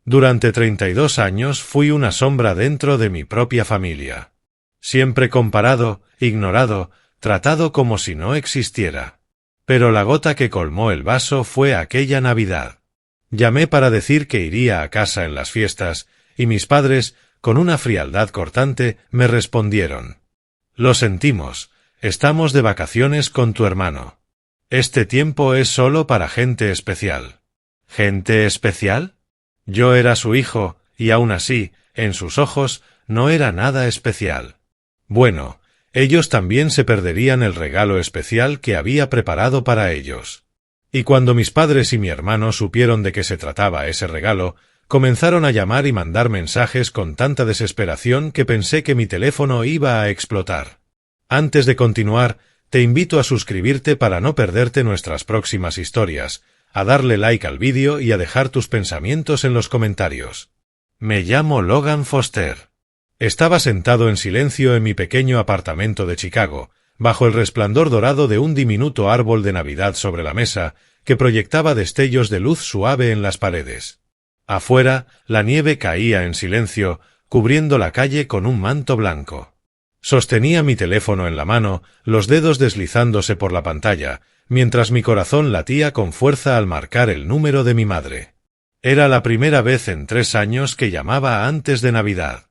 Durante 32 años fui una sombra dentro de mi propia familia. Siempre comparado, ignorado, tratado como si no existiera. Pero la gota que colmó el vaso fue aquella Navidad. Llamé para decir que iría a casa en las fiestas, y mis padres, con una frialdad cortante, me respondieron: «Lo sentimos, estamos de vacaciones con tu hermano. Este tiempo es solo para gente especial». ¿Gente especial? Yo era su hijo, y aún así, en sus ojos, no era nada especial. Bueno, ellos también se perderían el regalo especial que había preparado para ellos. Y cuando mis padres y mi hermano supieron de qué se trataba ese regalo, comenzaron a llamar y mandar mensajes con tanta desesperación que pensé que mi teléfono iba a explotar. Antes de continuar, te invito a suscribirte para no perderte nuestras próximas historias, a darle like al vídeo y a dejar tus pensamientos en los comentarios. Me llamo Logan Foster. Estaba sentado en silencio en mi pequeño apartamento de Chicago, bajo el resplandor dorado de un diminuto árbol de Navidad sobre la mesa, que proyectaba destellos de luz suave en las paredes. Afuera, la nieve caía en silencio, cubriendo la calle con un manto blanco. Sostenía mi teléfono en la mano, los dedos deslizándose por la pantalla, mientras mi corazón latía con fuerza al marcar el número de mi madre. Era la primera vez en 3 años que llamaba antes de Navidad.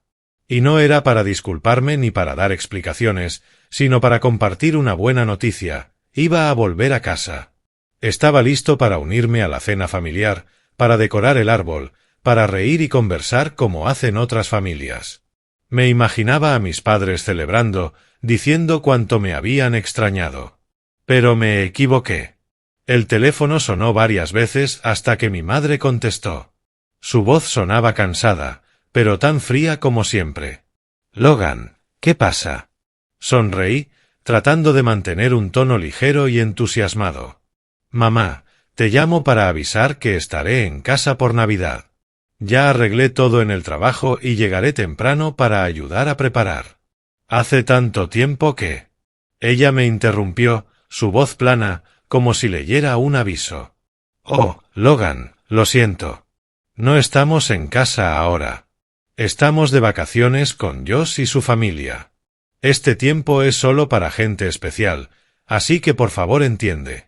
Y no era para disculparme ni para dar explicaciones, sino para compartir una buena noticia: iba a volver a casa. Estaba listo para unirme a la cena familiar, para decorar el árbol, para reír y conversar como hacen otras familias. Me imaginaba a mis padres celebrando, diciendo cuánto me habían extrañado. Pero me equivoqué. El teléfono sonó varias veces hasta que mi madre contestó. Su voz sonaba cansada, pero tan fría como siempre. «Logan, ¿qué pasa?». Sonreí, tratando de mantener un tono ligero y entusiasmado. «Mamá, te llamo para avisar que estaré en casa por Navidad. Ya arreglé todo en el trabajo y llegaré temprano para ayudar a preparar». «Hace tanto tiempo que…». Ella me interrumpió, su voz plana, como si leyera un aviso. «Oh, Logan, lo siento. No estamos en casa ahora. Estamos de vacaciones con Josh y su familia. Este tiempo es solo para gente especial, así que por favor entiende».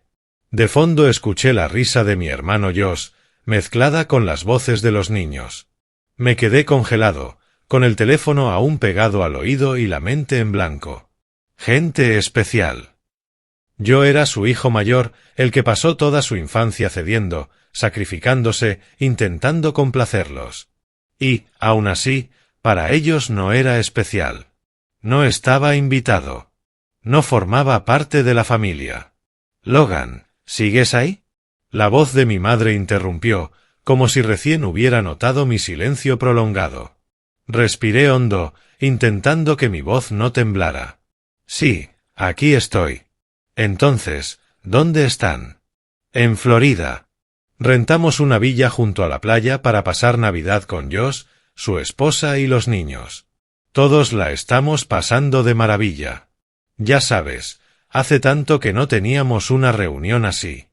De fondo escuché la risa de mi hermano Josh, mezclada con las voces de los niños. Me quedé congelado, con el teléfono aún pegado al oído y la mente en blanco. Gente especial. Yo era su hijo mayor, el que pasó toda su infancia cediendo, sacrificándose, intentando complacerlos. Y, aún así, para ellos no era especial. No estaba invitado. No formaba parte de la familia. «Logan, ¿sigues ahí?». La voz de mi madre interrumpió, como si recién hubiera notado mi silencio prolongado. Respiré hondo, intentando que mi voz no temblara. «Sí, aquí estoy». «Entonces, ¿dónde están?». «En Florida. Rentamos una villa junto a la playa para pasar Navidad con Josh, su esposa y los niños. Todos la estamos pasando de maravilla. Ya sabes, hace tanto que no teníamos una reunión así».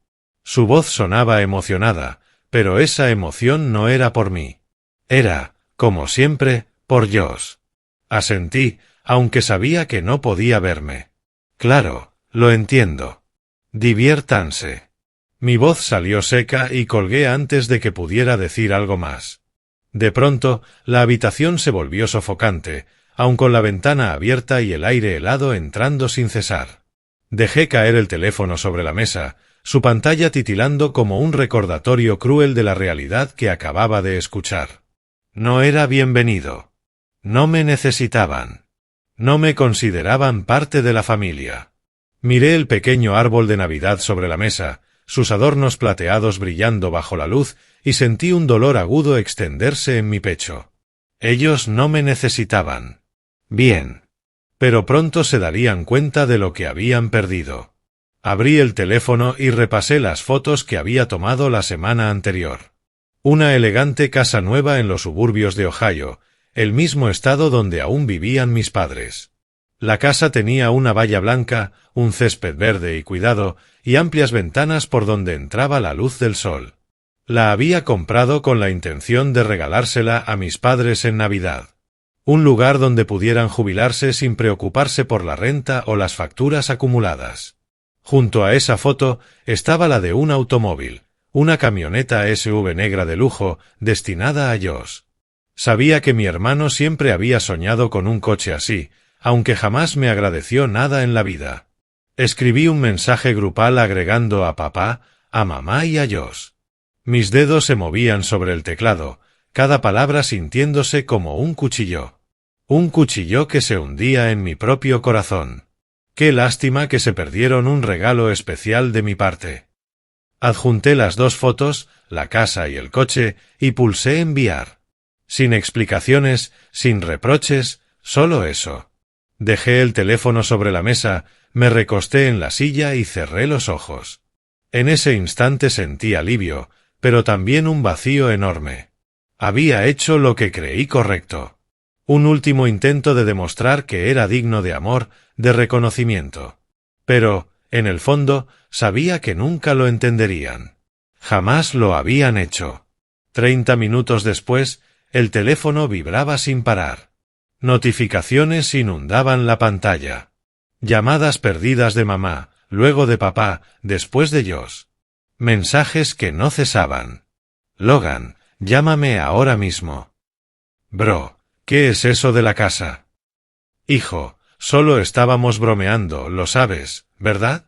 Su voz sonaba emocionada, pero esa emoción no era por mí. Era, como siempre, por Josh. Asentí, aunque sabía que no podía verme. «Claro, lo entiendo. Diviértanse». Mi voz salió seca y colgué antes de que pudiera decir algo más. De pronto, la habitación se volvió sofocante, aun con la ventana abierta y el aire helado entrando sin cesar. Dejé caer el teléfono sobre la mesa, su pantalla titilando como un recordatorio cruel de la realidad que acababa de escuchar. No era bienvenido. No me necesitaban. No me consideraban parte de la familia. Miré el pequeño árbol de Navidad sobre la mesa, sus adornos plateados brillando bajo la luz, y sentí un dolor agudo extenderse en mi pecho. Ellos no me necesitaban. Bien. Pero pronto se darían cuenta de lo que habían perdido. Abrí el teléfono y repasé las fotos que había tomado la semana anterior. Una elegante casa nueva en los suburbios de Ohio, el mismo estado donde aún vivían mis padres. La casa tenía una valla blanca, un césped verde y cuidado, y amplias ventanas por donde entraba la luz del sol. La había comprado con la intención de regalársela a mis padres en Navidad. Un lugar donde pudieran jubilarse sin preocuparse por la renta o las facturas acumuladas. Junto a esa foto estaba la de un automóvil, una camioneta SUV negra de lujo destinada a Josh. Sabía que mi hermano siempre había soñado con un coche así, aunque jamás me agradeció nada en la vida. Escribí un mensaje grupal agregando a papá, a mamá y a Josh. Mis dedos se movían sobre el teclado, cada palabra sintiéndose como un cuchillo. Un cuchillo que se hundía en mi propio corazón. Qué lástima que se perdieron un regalo especial de mi parte. Adjunté las dos fotos, la casa y el coche, y pulsé enviar. Sin explicaciones, sin reproches, solo eso. Dejé el teléfono sobre la mesa, me recosté en la silla y cerré los ojos. En ese instante sentí alivio, pero también un vacío enorme. Había hecho lo que creí correcto. Un último intento de demostrar que era digno de amor, de reconocimiento. Pero, en el fondo, sabía que nunca lo entenderían. Jamás lo habían hecho. 30 minutos después, el teléfono vibraba sin parar. Notificaciones inundaban la pantalla. Llamadas perdidas de mamá, luego de papá, después de Josh. Mensajes que no cesaban. Logan, llámame ahora mismo. Bro, ¿qué es eso de la casa? Hijo, solo estábamos bromeando, lo sabes, ¿verdad?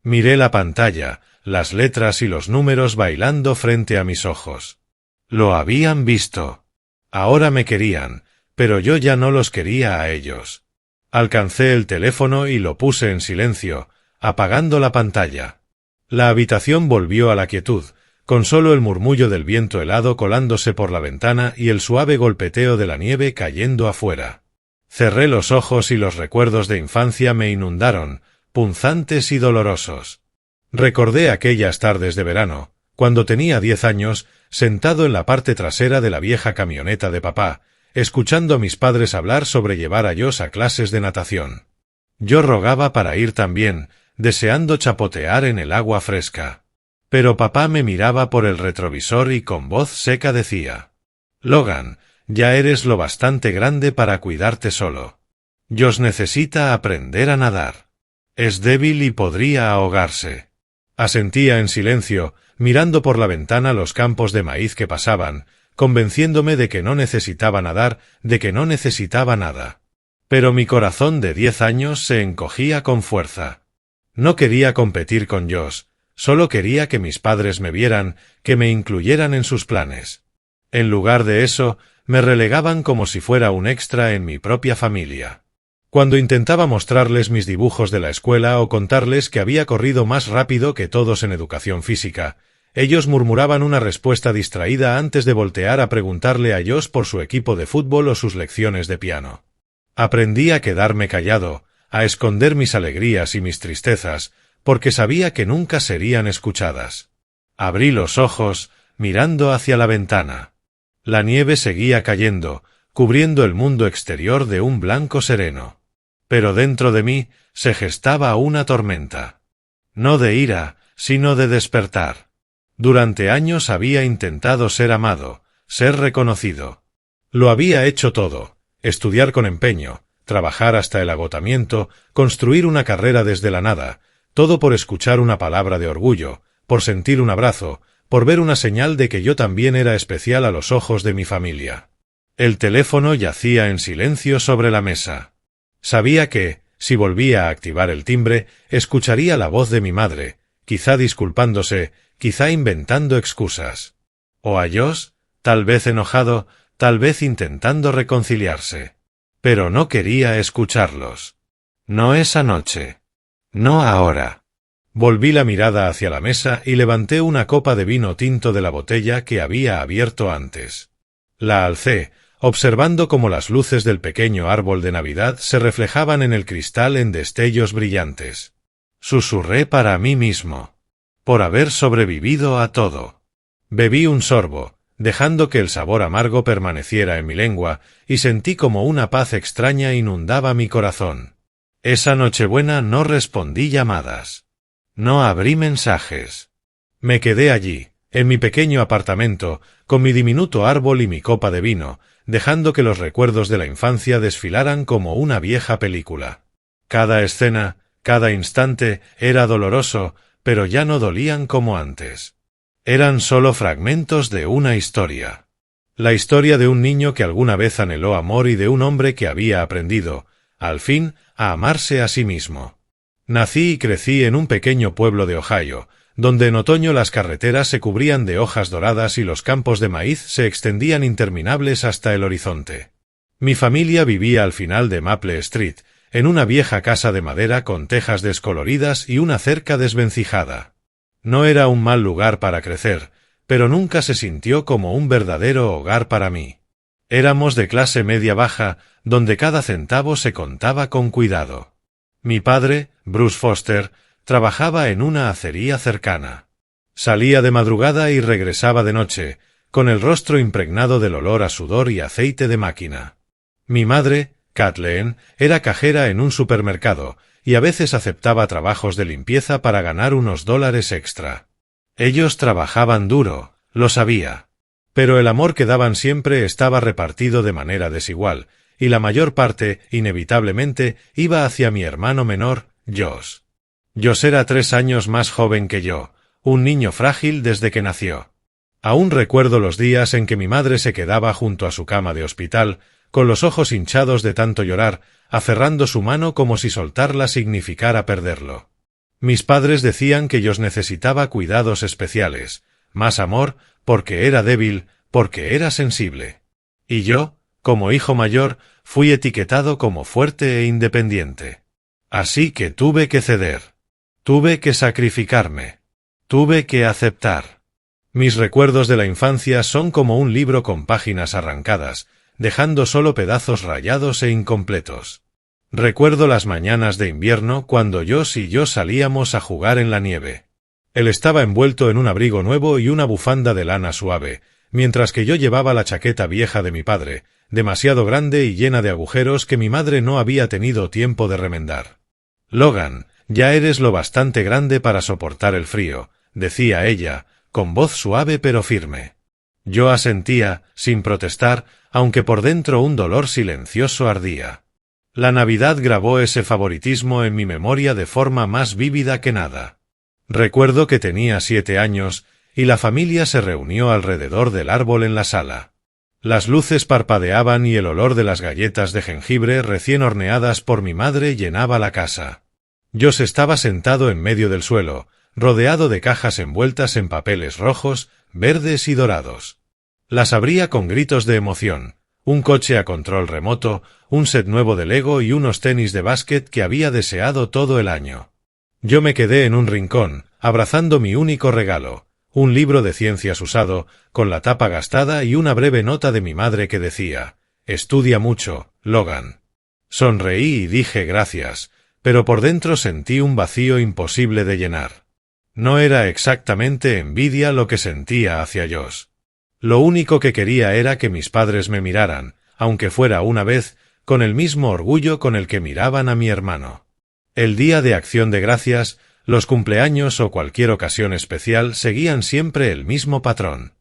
Miré la pantalla, las letras y los números bailando frente a mis ojos. Lo habían visto. Ahora me querían, pero yo ya no los quería a ellos. Alcancé el teléfono y lo puse en silencio, apagando la pantalla. La habitación volvió a la quietud, con solo el murmullo del viento helado colándose por la ventana y el suave golpeteo de la nieve cayendo afuera. Cerré los ojos y los recuerdos de infancia me inundaron, punzantes y dolorosos. Recordé aquellas tardes de verano, cuando tenía 10 años, sentado en la parte trasera de la vieja camioneta de papá, escuchando a mis padres hablar sobre llevar a Josh a clases de natación. Yo rogaba para ir también, deseando chapotear en el agua fresca. Pero papá me miraba por el retrovisor y con voz seca decía: Logan, ya eres lo bastante grande para cuidarte solo. Josh necesita aprender a nadar. Es débil y podría ahogarse. Asentía en silencio, mirando por la ventana los campos de maíz que pasaban, convenciéndome de que no necesitaba nadar, de que no necesitaba nada. Pero mi corazón de 10 años se encogía con fuerza. No quería competir con Josh, solo quería que mis padres me vieran, que me incluyeran en sus planes. En lugar de eso, me relegaban como si fuera un extra en mi propia familia. Cuando intentaba mostrarles mis dibujos de la escuela o contarles que había corrido más rápido que todos en educación física, ellos murmuraban una respuesta distraída antes de voltear a preguntarle a Josh por su equipo de fútbol o sus lecciones de piano. Aprendí a quedarme callado, a esconder mis alegrías y mis tristezas, porque sabía que nunca serían escuchadas. Abrí los ojos, mirando hacia la ventana. La nieve seguía cayendo, cubriendo el mundo exterior de un blanco sereno. Pero dentro de mí se gestaba una tormenta. No de ira, sino de despertar. Durante años había intentado ser amado, ser reconocido. Lo había hecho todo: estudiar con empeño, trabajar hasta el agotamiento, construir una carrera desde la nada, todo por escuchar una palabra de orgullo, por sentir un abrazo, por ver una señal de que yo también era especial a los ojos de mi familia. El teléfono yacía en silencio sobre la mesa. Sabía que, si volvía a activar el timbre, escucharía la voz de mi madre, quizá disculpándose, quizá inventando excusas. O a Josh, tal vez enojado, tal vez intentando reconciliarse. Pero no quería escucharlos. No esa noche. No ahora. Volví la mirada hacia la mesa y levanté una copa de vino tinto de la botella que había abierto antes. La alcé, observando cómo las luces del pequeño árbol de Navidad se reflejaban en el cristal en destellos brillantes. Susurré para mí mismo. Por haber sobrevivido a todo. Bebí un sorbo, dejando que el sabor amargo permaneciera en mi lengua, y sentí como una paz extraña inundaba mi corazón. Esa Nochebuena no respondí llamadas. No abrí mensajes. Me quedé allí, en mi pequeño apartamento, con mi diminuto árbol y mi copa de vino, dejando que los recuerdos de la infancia desfilaran como una vieja película. Cada escena, cada instante, era doloroso, pero ya no dolían como antes. Eran solo fragmentos de una historia. La historia de un niño que alguna vez anheló amor y de un hombre que había aprendido, al fin, a amarse a sí mismo. Nací y crecí en un pequeño pueblo de Ohio, donde en otoño las carreteras se cubrían de hojas doradas y los campos de maíz se extendían interminables hasta el horizonte. Mi familia vivía al final de Maple Street, en una vieja casa de madera con tejas descoloridas y una cerca desvencijada. No era un mal lugar para crecer, pero nunca se sintió como un verdadero hogar para mí. Éramos de clase media-baja, donde cada centavo se contaba con cuidado. Mi padre, Bruce Foster, trabajaba en una acería cercana. Salía de madrugada y regresaba de noche, con el rostro impregnado del olor a sudor y aceite de máquina. Mi madre, Kathleen, era cajera en un supermercado, y a veces aceptaba trabajos de limpieza para ganar unos dólares extra. Ellos trabajaban duro, lo sabía. Pero el amor que daban siempre estaba repartido de manera desigual, y la mayor parte, inevitablemente, iba hacia mi hermano menor, Josh. Josh era 3 años más joven que yo, un niño frágil desde que nació. Aún recuerdo los días en que mi madre se quedaba junto a su cama de hospital, con los ojos hinchados de tanto llorar, aferrando su mano como si soltarla significara perderlo. Mis padres decían que Josh necesitaba cuidados especiales, más amor, porque era débil, porque era sensible. Y yo, como hijo mayor, fui etiquetado como fuerte e independiente. Así que tuve que ceder. Tuve que sacrificarme. Tuve que aceptar. Mis recuerdos de la infancia son como un libro con páginas arrancadas, dejando solo pedazos rayados e incompletos. Recuerdo las mañanas de invierno cuando Josh y yo salíamos a jugar en la nieve. Él estaba envuelto en un abrigo nuevo y una bufanda de lana suave, mientras que yo llevaba la chaqueta vieja de mi padre, demasiado grande y llena de agujeros que mi madre no había tenido tiempo de remendar. «Logan, ya eres lo bastante grande para soportar el frío», decía ella, con voz suave pero firme. Yo asentía, sin protestar, aunque por dentro un dolor silencioso ardía. La Navidad grabó ese favoritismo en mi memoria de forma más vívida que nada. Recuerdo que tenía 7 años, y la familia se reunió alrededor del árbol en la sala. Las luces parpadeaban y el olor de las galletas de jengibre recién horneadas por mi madre llenaba la casa. Josh estaba sentado en medio del suelo, rodeado de cajas envueltas en papeles rojos, verdes y dorados. Las abría con gritos de emoción, un coche a control remoto, un set nuevo de Lego y unos tenis de básquet que había deseado todo el año. Yo me quedé en un rincón, abrazando mi único regalo, un libro de ciencias usado, con la tapa gastada y una breve nota de mi madre que decía: «Estudia mucho, Logan». Sonreí y dije gracias, pero por dentro sentí un vacío imposible de llenar. No era exactamente envidia lo que sentía hacia Josh. Lo único que quería era que mis padres me miraran, aunque fuera una vez, con el mismo orgullo con el que miraban a mi hermano. El día de Acción de Gracias, los cumpleaños o cualquier ocasión especial seguían siempre el mismo patrón.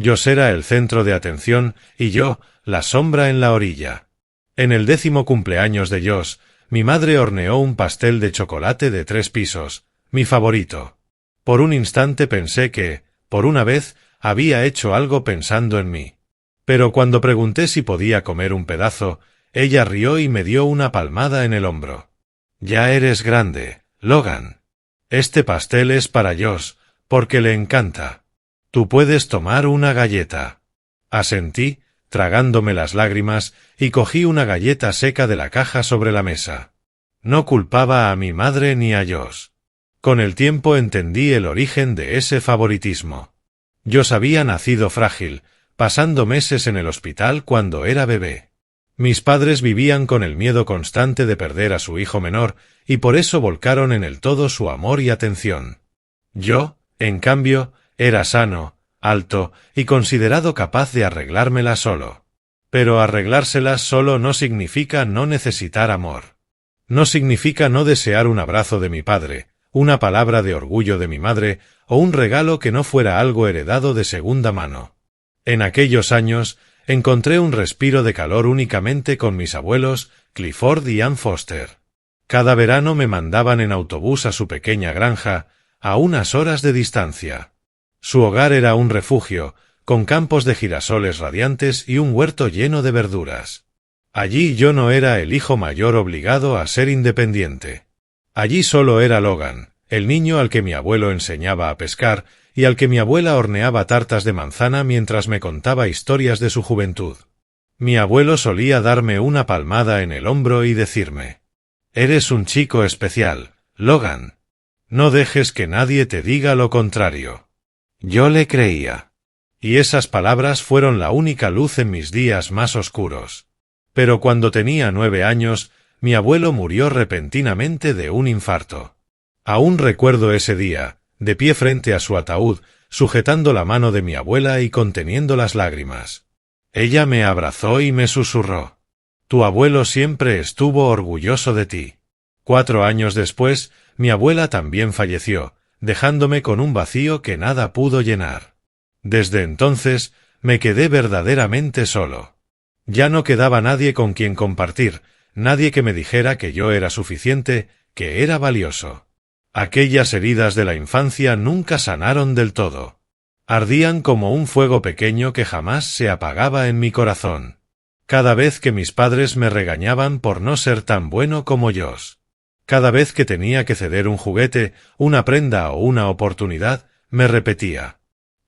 Josh era el centro de atención y yo, la sombra en la orilla. En el 10º cumpleaños de Josh, mi madre horneó un pastel de chocolate de 3 pisos, mi favorito. Por un instante pensé que, por una vez, había hecho algo pensando en mí. Pero cuando pregunté si podía comer un pedazo, ella rió y me dio una palmada en el hombro. «Ya eres grande, Logan. Este pastel es para Josh, porque le encanta. Tú puedes tomar una galleta». Asentí, tragándome las lágrimas, y cogí una galleta seca de la caja sobre la mesa. No culpaba a mi madre ni a Josh. Con el tiempo entendí el origen de ese favoritismo. Josh había nacido frágil, pasando meses en el hospital cuando era bebé. Mis padres vivían con el miedo constante de perder a su hijo menor, y por eso volcaron en él todo su amor y atención. Yo, en cambio, era sano, alto y considerado capaz de arreglármelas solo. Pero arreglárselas solo no significa no necesitar amor. No significa no desear un abrazo de mi padre, una palabra de orgullo de mi madre o un regalo que no fuera algo heredado de segunda mano. En aquellos años, encontré un respiro de calor únicamente con mis abuelos, Clifford y Ann Foster. Cada verano me mandaban en autobús a su pequeña granja, a unas horas de distancia. Su hogar era un refugio, con campos de girasoles radiantes y un huerto lleno de verduras. Allí yo no era el hijo mayor obligado a ser independiente. Allí solo era Logan, el niño al que mi abuelo enseñaba a pescar y al que mi abuela horneaba tartas de manzana mientras me contaba historias de su juventud. Mi abuelo solía darme una palmada en el hombro y decirme: «Eres un chico especial, Logan. No dejes que nadie te diga lo contrario». Yo le creía. Y esas palabras fueron la única luz en mis días más oscuros. Pero cuando tenía 9 años, mi abuelo murió repentinamente de un infarto. Aún recuerdo ese día, de pie frente a su ataúd, sujetando la mano de mi abuela y conteniendo las lágrimas. Ella me abrazó y me susurró: «Tu abuelo siempre estuvo orgulloso de ti». 4 años después, mi abuela también falleció, dejándome con un vacío que nada pudo llenar. Desde entonces, me quedé verdaderamente solo. Ya no quedaba nadie con quien compartir, nadie que me dijera que yo era suficiente, que era valioso. Aquellas heridas de la infancia nunca sanaron del todo. Ardían como un fuego pequeño que jamás se apagaba en mi corazón. Cada vez que mis padres me regañaban por no ser tan bueno como ellos. Cada vez que tenía que ceder un juguete, una prenda o una oportunidad, me repetía: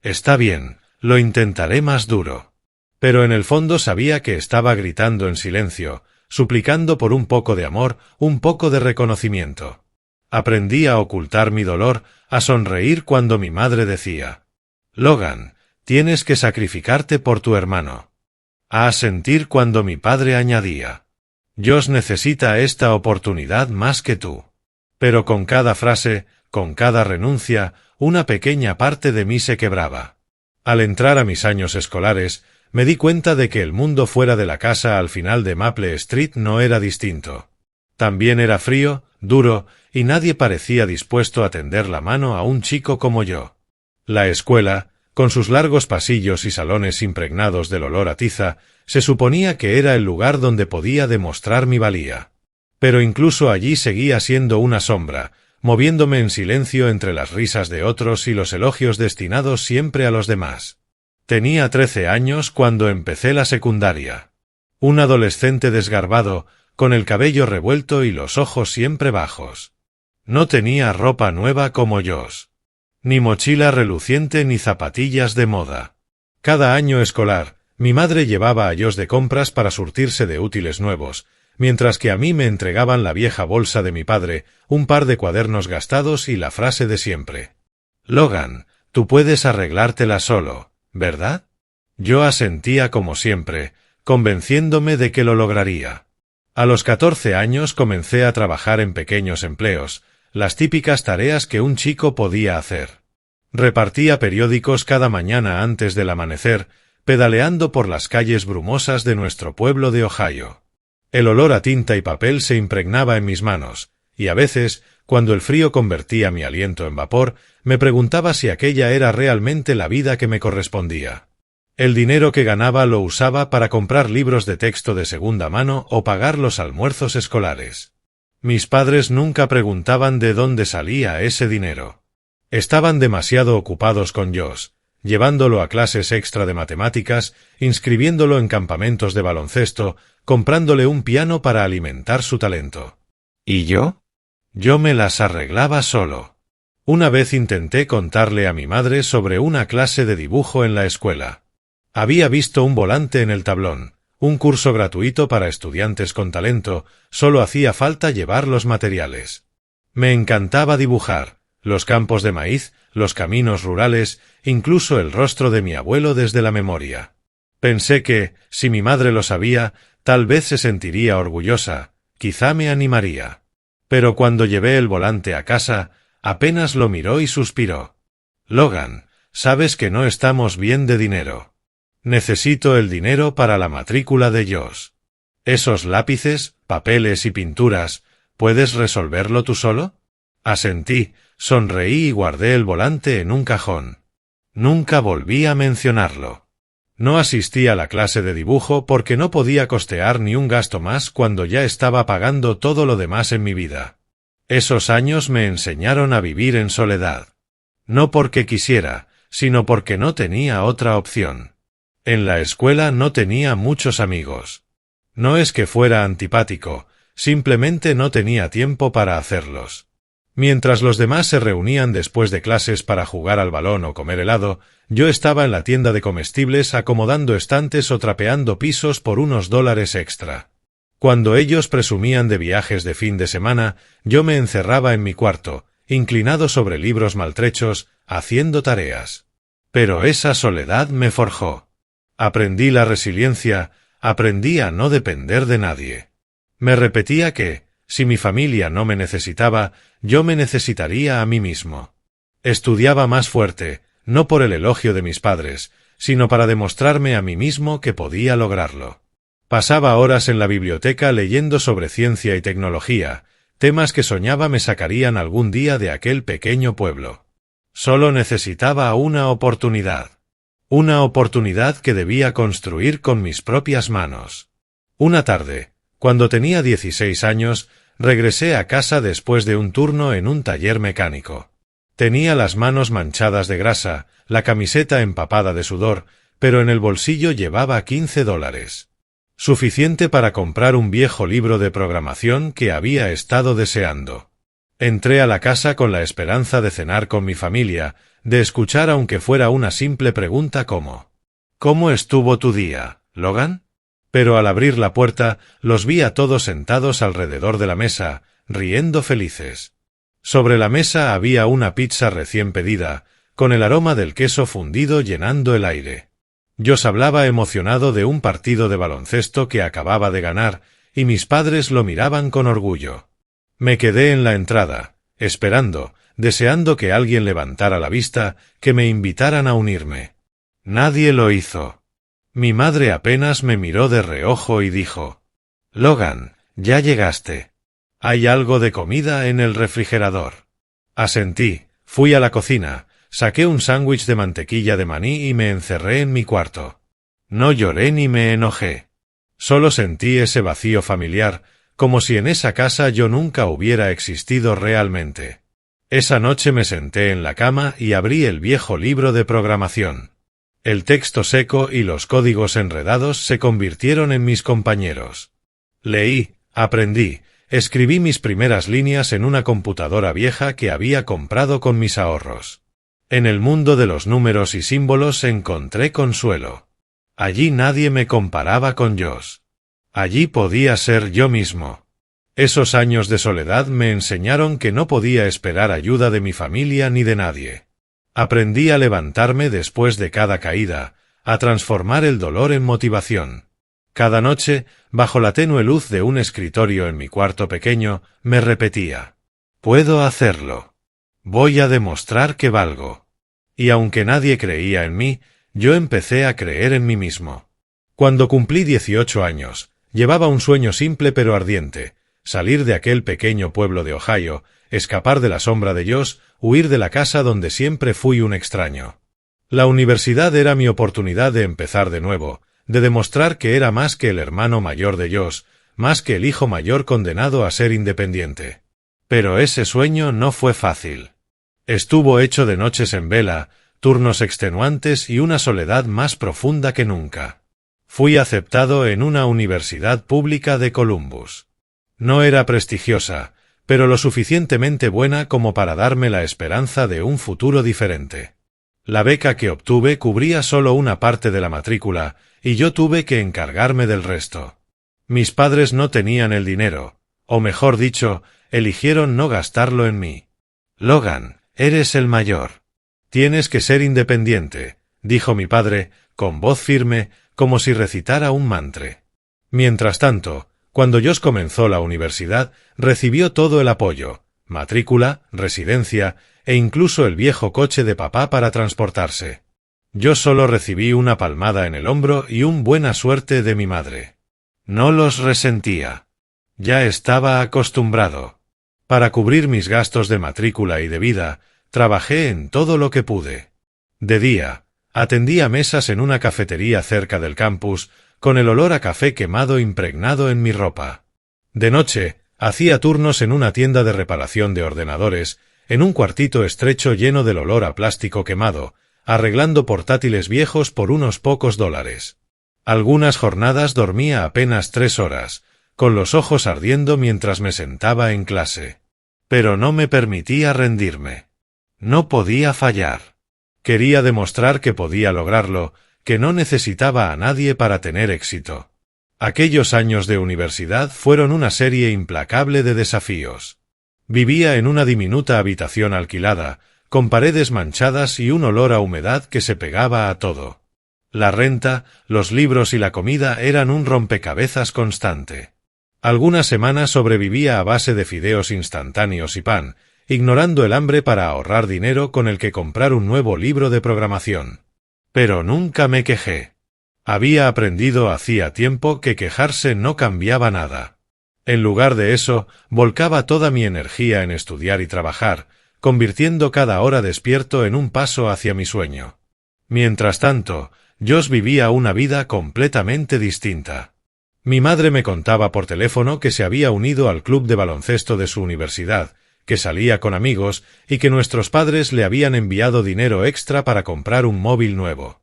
«Está bien, lo intentaré más duro». Pero en el fondo sabía que estaba gritando en silencio, suplicando por un poco de amor, un poco de reconocimiento. Aprendí a ocultar mi dolor, a sonreír cuando mi madre decía: «Logan, tienes que sacrificarte por tu hermano». A asentir cuando mi padre añadía: «Josh necesita esta oportunidad más que tú». Pero con cada frase, con cada renuncia, una pequeña parte de mí se quebraba. Al entrar a mis años escolares, me di cuenta de que el mundo fuera de la casa al final de Maple Street no era distinto. También era frío, duro, y nadie parecía dispuesto a tender la mano a un chico como yo. La escuela, con sus largos pasillos y salones impregnados del olor a tiza, se suponía que era el lugar donde podía demostrar mi valía. Pero incluso allí seguía siendo una sombra, moviéndome en silencio entre las risas de otros y los elogios destinados siempre a los demás. Tenía 13 años cuando empecé la secundaria. Un adolescente desgarbado, con el cabello revuelto y los ojos siempre bajos. No tenía ropa nueva como Josh. Ni mochila reluciente ni zapatillas de moda. Cada año escolar, mi madre llevaba a Josh de compras para surtirse de útiles nuevos, mientras que a mí me entregaban la vieja bolsa de mi padre, un par de cuadernos gastados y la frase de siempre: «Logan, tú puedes arreglártela solo, ¿verdad?». Yo asentía como siempre, convenciéndome de que lo lograría. A los 14 años comencé a trabajar en pequeños empleos, las típicas tareas que un chico podía hacer. Repartía periódicos cada mañana antes del amanecer, pedaleando por las calles brumosas de nuestro pueblo de Ohio. El olor a tinta y papel se impregnaba en mis manos, y a veces, cuando el frío convertía mi aliento en vapor, me preguntaba si aquella era realmente la vida que me correspondía. El dinero que ganaba lo usaba para comprar libros de texto de segunda mano o pagar los almuerzos escolares. Mis padres nunca preguntaban de dónde salía ese dinero. Estaban demasiado ocupados con Josh, llevándolo a clases extra de matemáticas, inscribiéndolo en campamentos de baloncesto, comprándole un piano para alimentar su talento. ¿Y yo? Yo me las arreglaba solo. Una vez intenté contarle a mi madre sobre una clase de dibujo en la escuela. Había visto un volante en el tablón, un curso gratuito para estudiantes con talento, solo hacía falta llevar los materiales. Me encantaba dibujar, los campos de maíz, los caminos rurales, incluso el rostro de mi abuelo desde la memoria. Pensé que, si mi madre lo sabía, tal vez se sentiría orgullosa, quizá me animaría. Pero cuando llevé el volante a casa, apenas lo miró y suspiró. «Logan, sabes que no estamos bien de dinero. Necesito el dinero para la matrícula de Josh. Esos lápices, papeles y pinturas, ¿puedes resolverlo tú solo?». Asentí, Sonreí y guardé el volante en un cajón. Nunca volví a mencionarlo. No asistí a la clase de dibujo porque no podía costear ni un gasto más cuando ya estaba pagando todo lo demás en mi vida. Esos años me enseñaron a vivir en soledad. No porque quisiera, sino porque no tenía otra opción. En la escuela no tenía muchos amigos. No es que fuera antipático, simplemente no tenía tiempo para hacerlos. Mientras los demás se reunían después de clases para jugar al balón o comer helado, yo estaba en la tienda de comestibles acomodando estantes o trapeando pisos por unos $1 extra. Cuando ellos presumían de viajes de fin de semana, yo me encerraba en mi cuarto, inclinado sobre libros maltrechos, haciendo tareas. Pero esa soledad me forjó. Aprendí la resiliencia, aprendí a no depender de nadie. Me repetía que, si mi familia no me necesitaba, yo me necesitaría a mí mismo. Estudiaba más fuerte, no por el elogio de mis padres, sino para demostrarme a mí mismo que podía lograrlo. Pasaba horas en la biblioteca leyendo sobre ciencia y tecnología, temas que soñaba me sacarían algún día de aquel pequeño pueblo. Solo necesitaba una oportunidad. Una oportunidad que debía construir con mis propias manos. Una tarde, cuando tenía 16 años, regresé a casa después de un turno en un taller mecánico. Tenía las manos manchadas de grasa, la camiseta empapada de sudor, pero en el bolsillo llevaba $15. Suficiente para comprar un viejo libro de programación que había estado deseando. Entré a la casa con la esperanza de cenar con mi familia, de escuchar aunque fuera una simple pregunta como ¿cómo estuvo tu día, Logan? Pero al abrir la puerta, los vi a todos sentados alrededor de la mesa, riendo felices. Sobre la mesa había una pizza recién pedida, con el aroma del queso fundido llenando el aire. Josh hablaba emocionado de un partido de baloncesto que acababa de ganar, y mis padres lo miraban con orgullo. Me quedé en la entrada, esperando, deseando que alguien levantara la vista, que me invitaran a unirme. Nadie lo hizo. Mi madre apenas me miró de reojo y dijo: «Logan, ya llegaste. ¿Hay algo de comida en el refrigerador?» Asentí, fui a la cocina, saqué un sándwich de mantequilla de maní y me encerré en mi cuarto. No lloré ni me enojé. Solo sentí ese vacío familiar, como si en esa casa yo nunca hubiera existido realmente. Esa noche me senté en la cama y abrí el viejo libro de programación. El texto seco y los códigos enredados se convirtieron en mis compañeros. Leí, aprendí, escribí mis primeras líneas en una computadora vieja que había comprado con mis ahorros. En el mundo de los números y símbolos encontré consuelo. Allí nadie me comparaba con Josh. Allí podía ser yo mismo. Esos años de soledad me enseñaron que no podía esperar ayuda de mi familia ni de nadie. Aprendí a levantarme después de cada caída, a transformar el dolor en motivación. Cada noche, bajo la tenue luz de un escritorio en mi cuarto pequeño, me repetía: «Puedo hacerlo. Voy a demostrar que valgo». Y aunque nadie creía en mí, yo empecé a creer en mí mismo. Cuando cumplí 18 años, llevaba un sueño simple pero ardiente: salir de aquel pequeño pueblo de Ohio, escapar de la sombra de Josh, huir de la casa donde siempre fui un extraño. La universidad era mi oportunidad de empezar de nuevo, de demostrar que era más que el hermano mayor de Josh, más que el hijo mayor condenado a ser independiente. Pero ese sueño no fue fácil. Estuvo hecho de noches en vela, turnos extenuantes y una soledad más profunda que nunca. Fui aceptado en una universidad pública de Columbus. No era prestigiosa, pero lo suficientemente buena como para darme la esperanza de un futuro diferente. La beca que obtuve cubría solo una parte de la matrícula, y yo tuve que encargarme del resto. Mis padres no tenían el dinero, o mejor dicho, eligieron no gastarlo en mí. «Logan, eres el mayor. Tienes que ser independiente», dijo mi padre, con voz firme, como si recitara un mantra. Mientras tanto, cuando Josh comenzó la universidad, recibió todo el apoyo: matrícula, residencia e incluso el viejo coche de papá para transportarse. Yo solo recibí una palmada en el hombro y un buena suerte de mi madre. No los resentía. Ya estaba acostumbrado. Para cubrir mis gastos de matrícula y de vida, trabajé en todo lo que pude. De día, atendía mesas en una cafetería cerca del campus, con el olor a café quemado impregnado en mi ropa. De noche, hacía turnos en una tienda de reparación de ordenadores, en un cuartito estrecho lleno del olor a plástico quemado, arreglando portátiles viejos por unos pocos dólares. Algunas jornadas dormía apenas 3 horas, con los ojos ardiendo mientras me sentaba en clase. Pero no me permitía rendirme. No podía fallar. Quería demostrar que podía lograrlo, que no necesitaba a nadie para tener éxito. Aquellos años de universidad fueron una serie implacable de desafíos. Vivía en una diminuta habitación alquilada, con paredes manchadas y un olor a humedad que se pegaba a todo. La renta, los libros y la comida eran un rompecabezas constante. Algunas semanas sobrevivía a base de fideos instantáneos y pan, ignorando el hambre para ahorrar dinero con el que comprar un nuevo libro de programación. Pero nunca me quejé. Había aprendido hacía tiempo que quejarse no cambiaba nada. En lugar de eso, volcaba toda mi energía en estudiar y trabajar, convirtiendo cada hora despierto en un paso hacia mi sueño. Mientras tanto, Josh vivía una vida completamente distinta. Mi madre me contaba por teléfono que se había unido al club de baloncesto de su universidad, que salía con amigos y que nuestros padres le habían enviado dinero extra para comprar un móvil nuevo.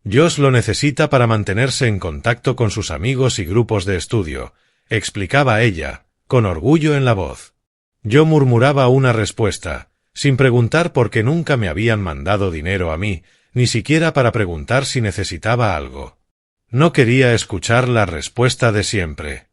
Josh lo necesita para mantenerse en contacto con sus amigos y grupos de estudio, explicaba ella, con orgullo en la voz. Yo murmuraba una respuesta, sin preguntar por qué nunca me habían mandado dinero a mí, ni siquiera para preguntar si necesitaba algo. No quería escuchar la respuesta de siempre.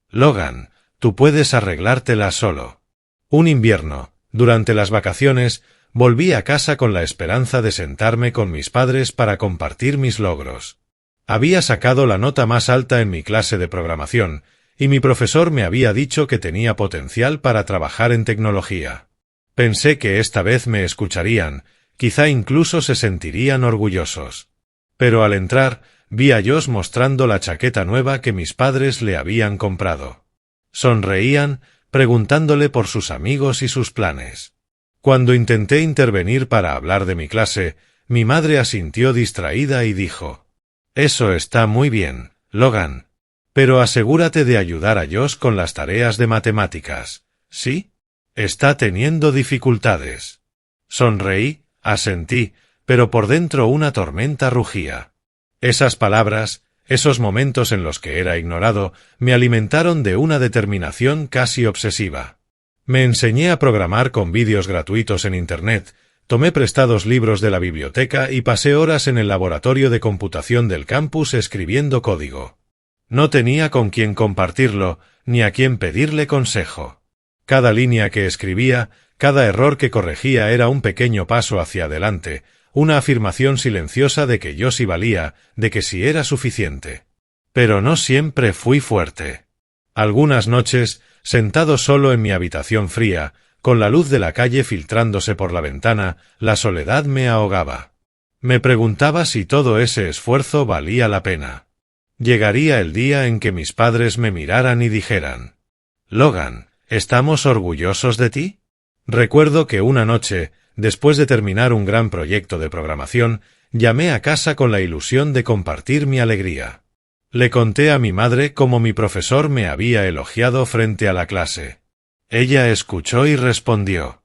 Logan, tú puedes arreglártela solo. Un invierno, durante las vacaciones, volví a casa con la esperanza de sentarme con mis padres para compartir mis logros. Había sacado la nota más alta en mi clase de programación, y mi profesor me había dicho que tenía potencial para trabajar en tecnología. Pensé que esta vez me escucharían, quizá incluso se sentirían orgullosos. Pero al entrar, vi a Josh mostrando la chaqueta nueva que mis padres le habían comprado. Sonreían, preguntándole por sus amigos y sus planes. Cuando intenté intervenir para hablar de mi clase, mi madre asintió distraída y dijo: «Eso está muy bien, Logan. Pero asegúrate de ayudar a Josh con las tareas de matemáticas, ¿sí? Está teniendo dificultades». Sonreí, asentí, pero por dentro una tormenta rugía. Esas palabras, esos momentos en los que era ignorado, me alimentaron de una determinación casi obsesiva. Me enseñé a programar con vídeos gratuitos en Internet, tomé prestados libros de la biblioteca y pasé horas en el laboratorio de computación del campus escribiendo código. No tenía con quién compartirlo, ni a quién pedirle consejo. Cada línea que escribía, cada error que corregía era un pequeño paso hacia adelante, una afirmación silenciosa de que yo sí valía, de que sí era suficiente. Pero no siempre fui fuerte. Algunas noches, sentado solo en mi habitación fría, con la luz de la calle filtrándose por la ventana, la soledad me ahogaba. Me preguntaba si todo ese esfuerzo valía la pena. Llegaría el día en que mis padres me miraran y dijeran: «Logan, ¿estamos orgullosos de ti?». Recuerdo que una noche, después de terminar un gran proyecto de programación, llamé a casa con la ilusión de compartir mi alegría. Le conté a mi madre cómo mi profesor me había elogiado frente a la clase. Ella escuchó y respondió: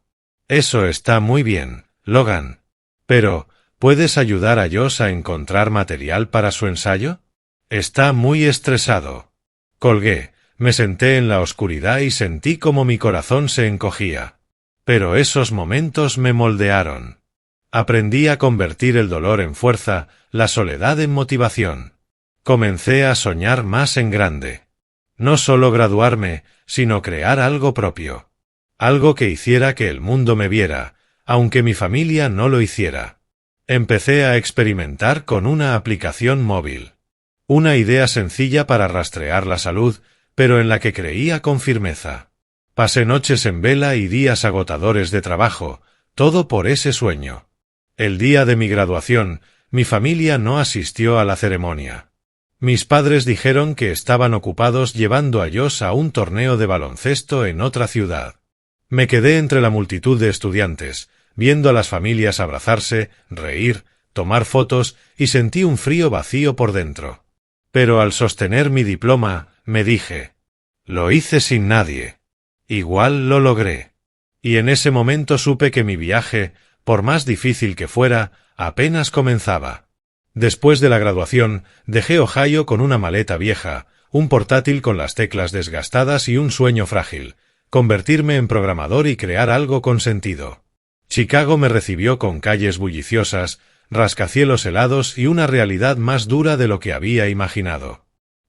«Eso está muy bien, Logan. Pero, ¿puedes ayudar a Josh a encontrar material para su ensayo? Está muy estresado». Colgué, me senté en la oscuridad y sentí como mi corazón se encogía. Pero esos momentos me moldearon. Aprendí a convertir el dolor en fuerza, la soledad en motivación. Comencé a soñar más en grande. No solo graduarme, sino crear algo propio. Algo que hiciera que el mundo me viera, aunque mi familia no lo hiciera. Empecé a experimentar con una aplicación móvil. Una idea sencilla para rastrear la salud, pero en la que creía con firmeza. Pasé noches en vela y días agotadores de trabajo, todo por ese sueño. El día de mi graduación, mi familia no asistió a la ceremonia. Mis padres dijeron que estaban ocupados llevando a Josh a un torneo de baloncesto en otra ciudad. Me quedé entre la multitud de estudiantes, viendo a las familias abrazarse, reír, tomar fotos, y sentí un frío vacío por dentro. Pero al sostener mi diploma, me dije, lo hice sin nadie. Igual lo logré. Y en ese momento supe que mi viaje, por más difícil que fuera, apenas comenzaba. Después de la graduación, dejé Ohio con una maleta vieja, un portátil con las teclas desgastadas y un sueño frágil, convertirme en programador y crear algo con sentido. Chicago me recibió con calles bulliciosas, rascacielos helados y una realidad más dura de lo que había imaginado.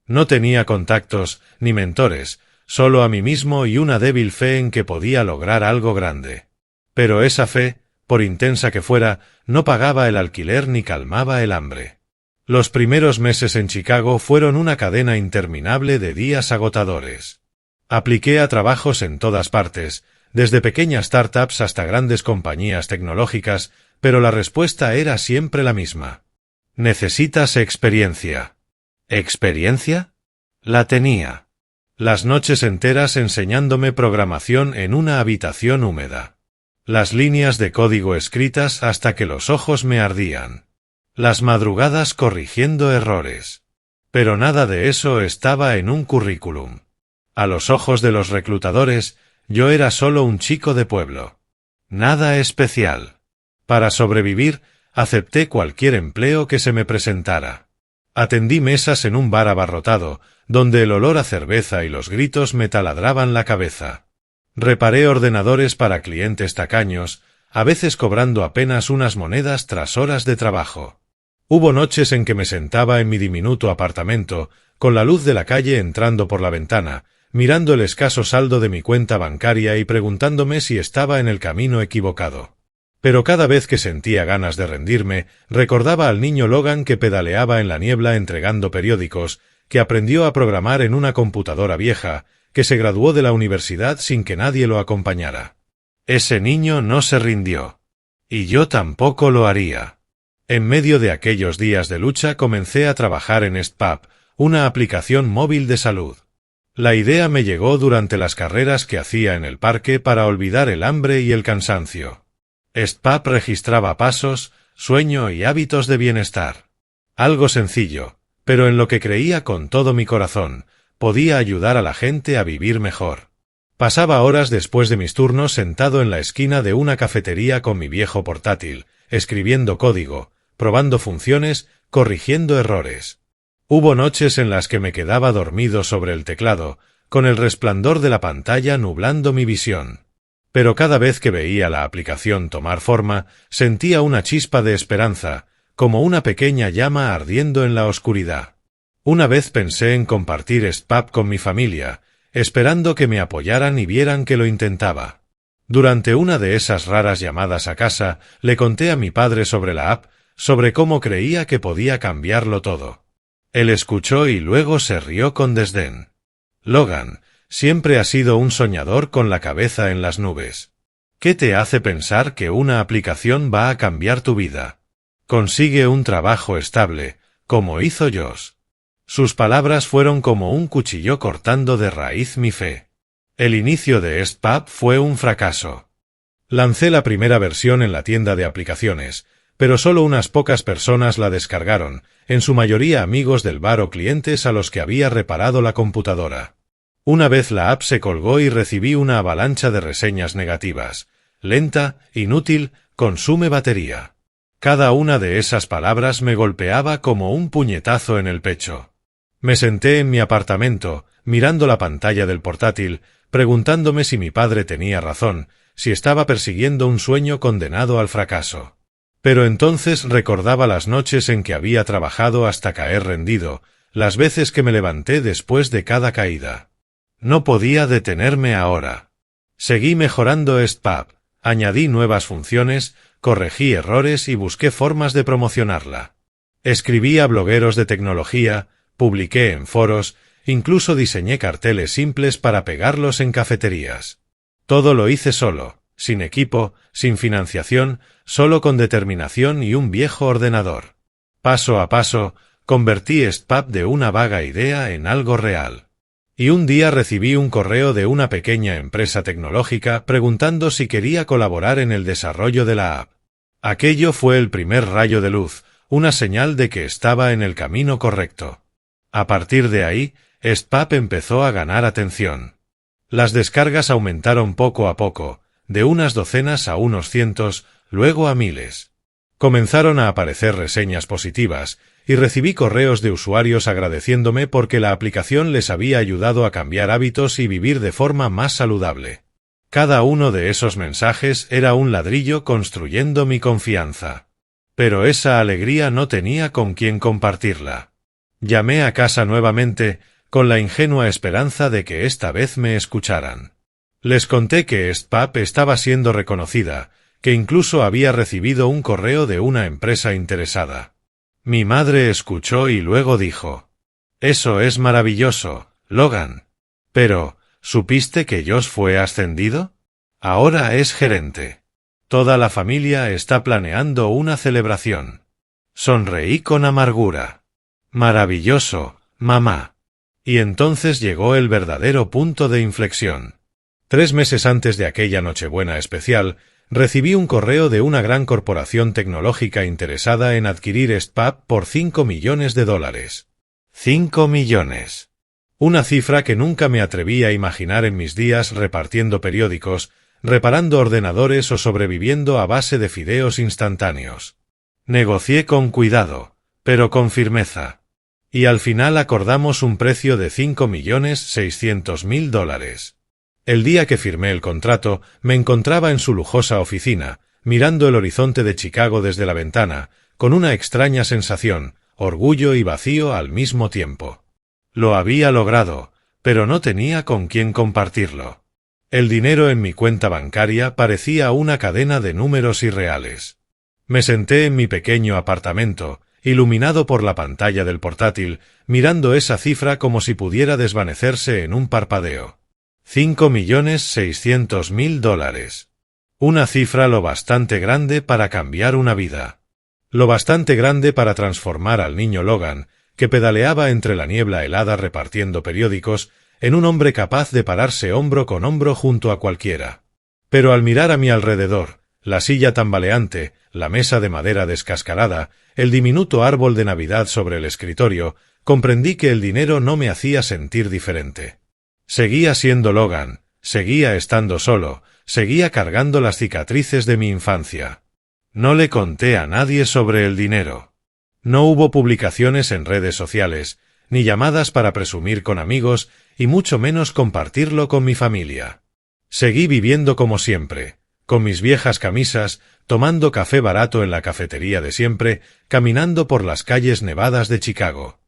No tenía contactos, ni mentores, solo a mí mismo y una débil fe en que podía lograr algo grande. Pero esa fe, por intensa que fuera, no pagaba el alquiler ni calmaba el hambre. Los primeros meses en Chicago fueron una cadena interminable de días agotadores. Apliqué a trabajos en todas partes, desde pequeñas startups hasta grandes compañías tecnológicas, pero la respuesta era siempre la misma. Necesitas experiencia. ¿Experiencia? La tenía. Las noches enteras enseñándome programación en una habitación húmeda. Las líneas de código escritas hasta que los ojos me ardían. Las madrugadas corrigiendo errores. Pero nada de eso estaba en un currículum. A los ojos de los reclutadores, yo era solo un chico de pueblo. Nada especial. Para sobrevivir, acepté cualquier empleo que se me presentara. Atendí mesas en un bar abarrotado, donde el olor a cerveza y los gritos me taladraban la cabeza. Reparé ordenadores para clientes tacaños, a veces cobrando apenas unas monedas tras horas de trabajo. Hubo noches en que me sentaba en mi diminuto apartamento, con la luz de la calle entrando por la ventana, mirando el escaso saldo de mi cuenta bancaria y preguntándome si estaba en el camino equivocado. Pero cada vez que sentía ganas de rendirme, recordaba al niño Logan que pedaleaba en la niebla entregando periódicos, que aprendió a programar en una computadora vieja, que se graduó de la universidad sin que nadie lo acompañara. Ese niño no se rindió. Y yo tampoco lo haría. En medio de aquellos días de lucha comencé a trabajar en StPub, una aplicación móvil de salud. La idea me llegó durante las carreras que hacía en el parque para olvidar el hambre y el cansancio. StPub registraba pasos, sueño y hábitos de bienestar. Algo sencillo, pero en lo que creía con todo mi corazón, podía ayudar a la gente a vivir mejor. Pasaba horas después de mis turnos sentado en la esquina de una cafetería con mi viejo portátil, escribiendo código, probando funciones, corrigiendo errores. Hubo noches en las que me quedaba dormido sobre el teclado, con el resplandor de la pantalla nublando mi visión. Pero cada vez que veía la aplicación tomar forma, sentía una chispa de esperanza, como una pequeña llama ardiendo en la oscuridad. Una vez pensé en compartir StPub con mi familia, esperando que me apoyaran y vieran que lo intentaba. Durante una de esas raras llamadas a casa, le conté a mi padre sobre la app, sobre cómo creía que podía cambiarlo todo. Él escuchó y luego se rió con desdén. Logan, siempre has sido un soñador con la cabeza en las nubes. ¿Qué te hace pensar que una aplicación va a cambiar tu vida? Consigue un trabajo estable, como hizo Josh. Sus palabras fueron como un cuchillo cortando de raíz mi fe. El inicio de StPub fue un fracaso. Lancé la primera versión en la tienda de aplicaciones, pero solo unas pocas personas la descargaron, en su mayoría amigos del bar o clientes a los que había reparado la computadora. Una vez la app se colgó y recibí una avalancha de reseñas negativas. Lenta, inútil, consume batería. Cada una de esas palabras me golpeaba como un puñetazo en el pecho. Me senté en mi apartamento, mirando la pantalla del portátil, preguntándome si mi padre tenía razón, si estaba persiguiendo un sueño condenado al fracaso. Pero entonces recordaba las noches en que había trabajado hasta caer rendido, las veces que me levanté después de cada caída. No podía detenerme ahora. Seguí mejorando StPub, añadí nuevas funciones, corregí errores y busqué formas de promocionarla. Escribí a blogueros de tecnología, publiqué en foros, incluso diseñé carteles simples para pegarlos en cafeterías. Todo lo hice solo, sin equipo, sin financiación, solo con determinación y un viejo ordenador. Paso a paso, convertí StPub de una vaga idea en algo real. Y un día recibí un correo de una pequeña empresa tecnológica preguntando si quería colaborar en el desarrollo de la app. Aquello fue el primer rayo de luz, una señal de que estaba en el camino correcto. A partir de ahí, StPapp empezó a ganar atención. Las descargas aumentaron poco a poco, de unas docenas a unos cientos, luego a miles. Comenzaron a aparecer reseñas positivas, y recibí correos de usuarios agradeciéndome porque la aplicación les había ayudado a cambiar hábitos y vivir de forma más saludable. Cada uno de esos mensajes era un ladrillo construyendo mi confianza. Pero esa alegría no tenía con quién compartirla. Llamé a casa nuevamente, con la ingenua esperanza de que esta vez me escucharan. Les conté que StPapp estaba siendo reconocida, que incluso había recibido un correo de una empresa interesada. Mi madre escuchó y luego dijo: «Eso es maravilloso, Logan. Pero, ¿supiste que Josh fue ascendido? Ahora es gerente. Toda la familia está planeando una celebración». Sonreí con amargura. «Maravilloso, mamá». Y entonces llegó el verdadero punto de inflexión. 3 meses antes de aquella Nochebuena especial, recibí un correo de una gran corporación tecnológica interesada en adquirir StPapp por $5 millones. $5 millones. Una cifra que nunca me atreví a imaginar en mis días repartiendo periódicos, reparando ordenadores o sobreviviendo a base de fideos instantáneos. Negocié con cuidado, pero con firmeza. Y al final acordamos un precio de $5.600.000. El día que firmé el contrato, me encontraba en su lujosa oficina, mirando el horizonte de Chicago desde la ventana, con una extraña sensación, orgullo y vacío al mismo tiempo. Lo había logrado, pero no tenía con quién compartirlo. El dinero en mi cuenta bancaria parecía una cadena de números irreales. Me senté en mi pequeño apartamento, iluminado por la pantalla del portátil, mirando esa cifra como si pudiera desvanecerse en un parpadeo. $5.600.000. Una cifra lo bastante grande para cambiar una vida. Lo bastante grande para transformar al niño Logan, que pedaleaba entre la niebla helada repartiendo periódicos, en un hombre capaz de pararse hombro con hombro junto a cualquiera. Pero al mirar a mi alrededor, la silla tambaleante, la mesa de madera descascarada, el diminuto árbol de Navidad sobre el escritorio, comprendí que el dinero no me hacía sentir diferente. Seguía siendo Logan, seguía estando solo, seguía cargando las cicatrices de mi infancia. No le conté a nadie sobre el dinero. No hubo publicaciones en redes sociales, ni llamadas para presumir con amigos, y mucho menos compartirlo con mi familia. Seguí viviendo como siempre, con mis viejas camisas, tomando café barato en la cafetería de siempre, caminando por las calles nevadas de Chicago.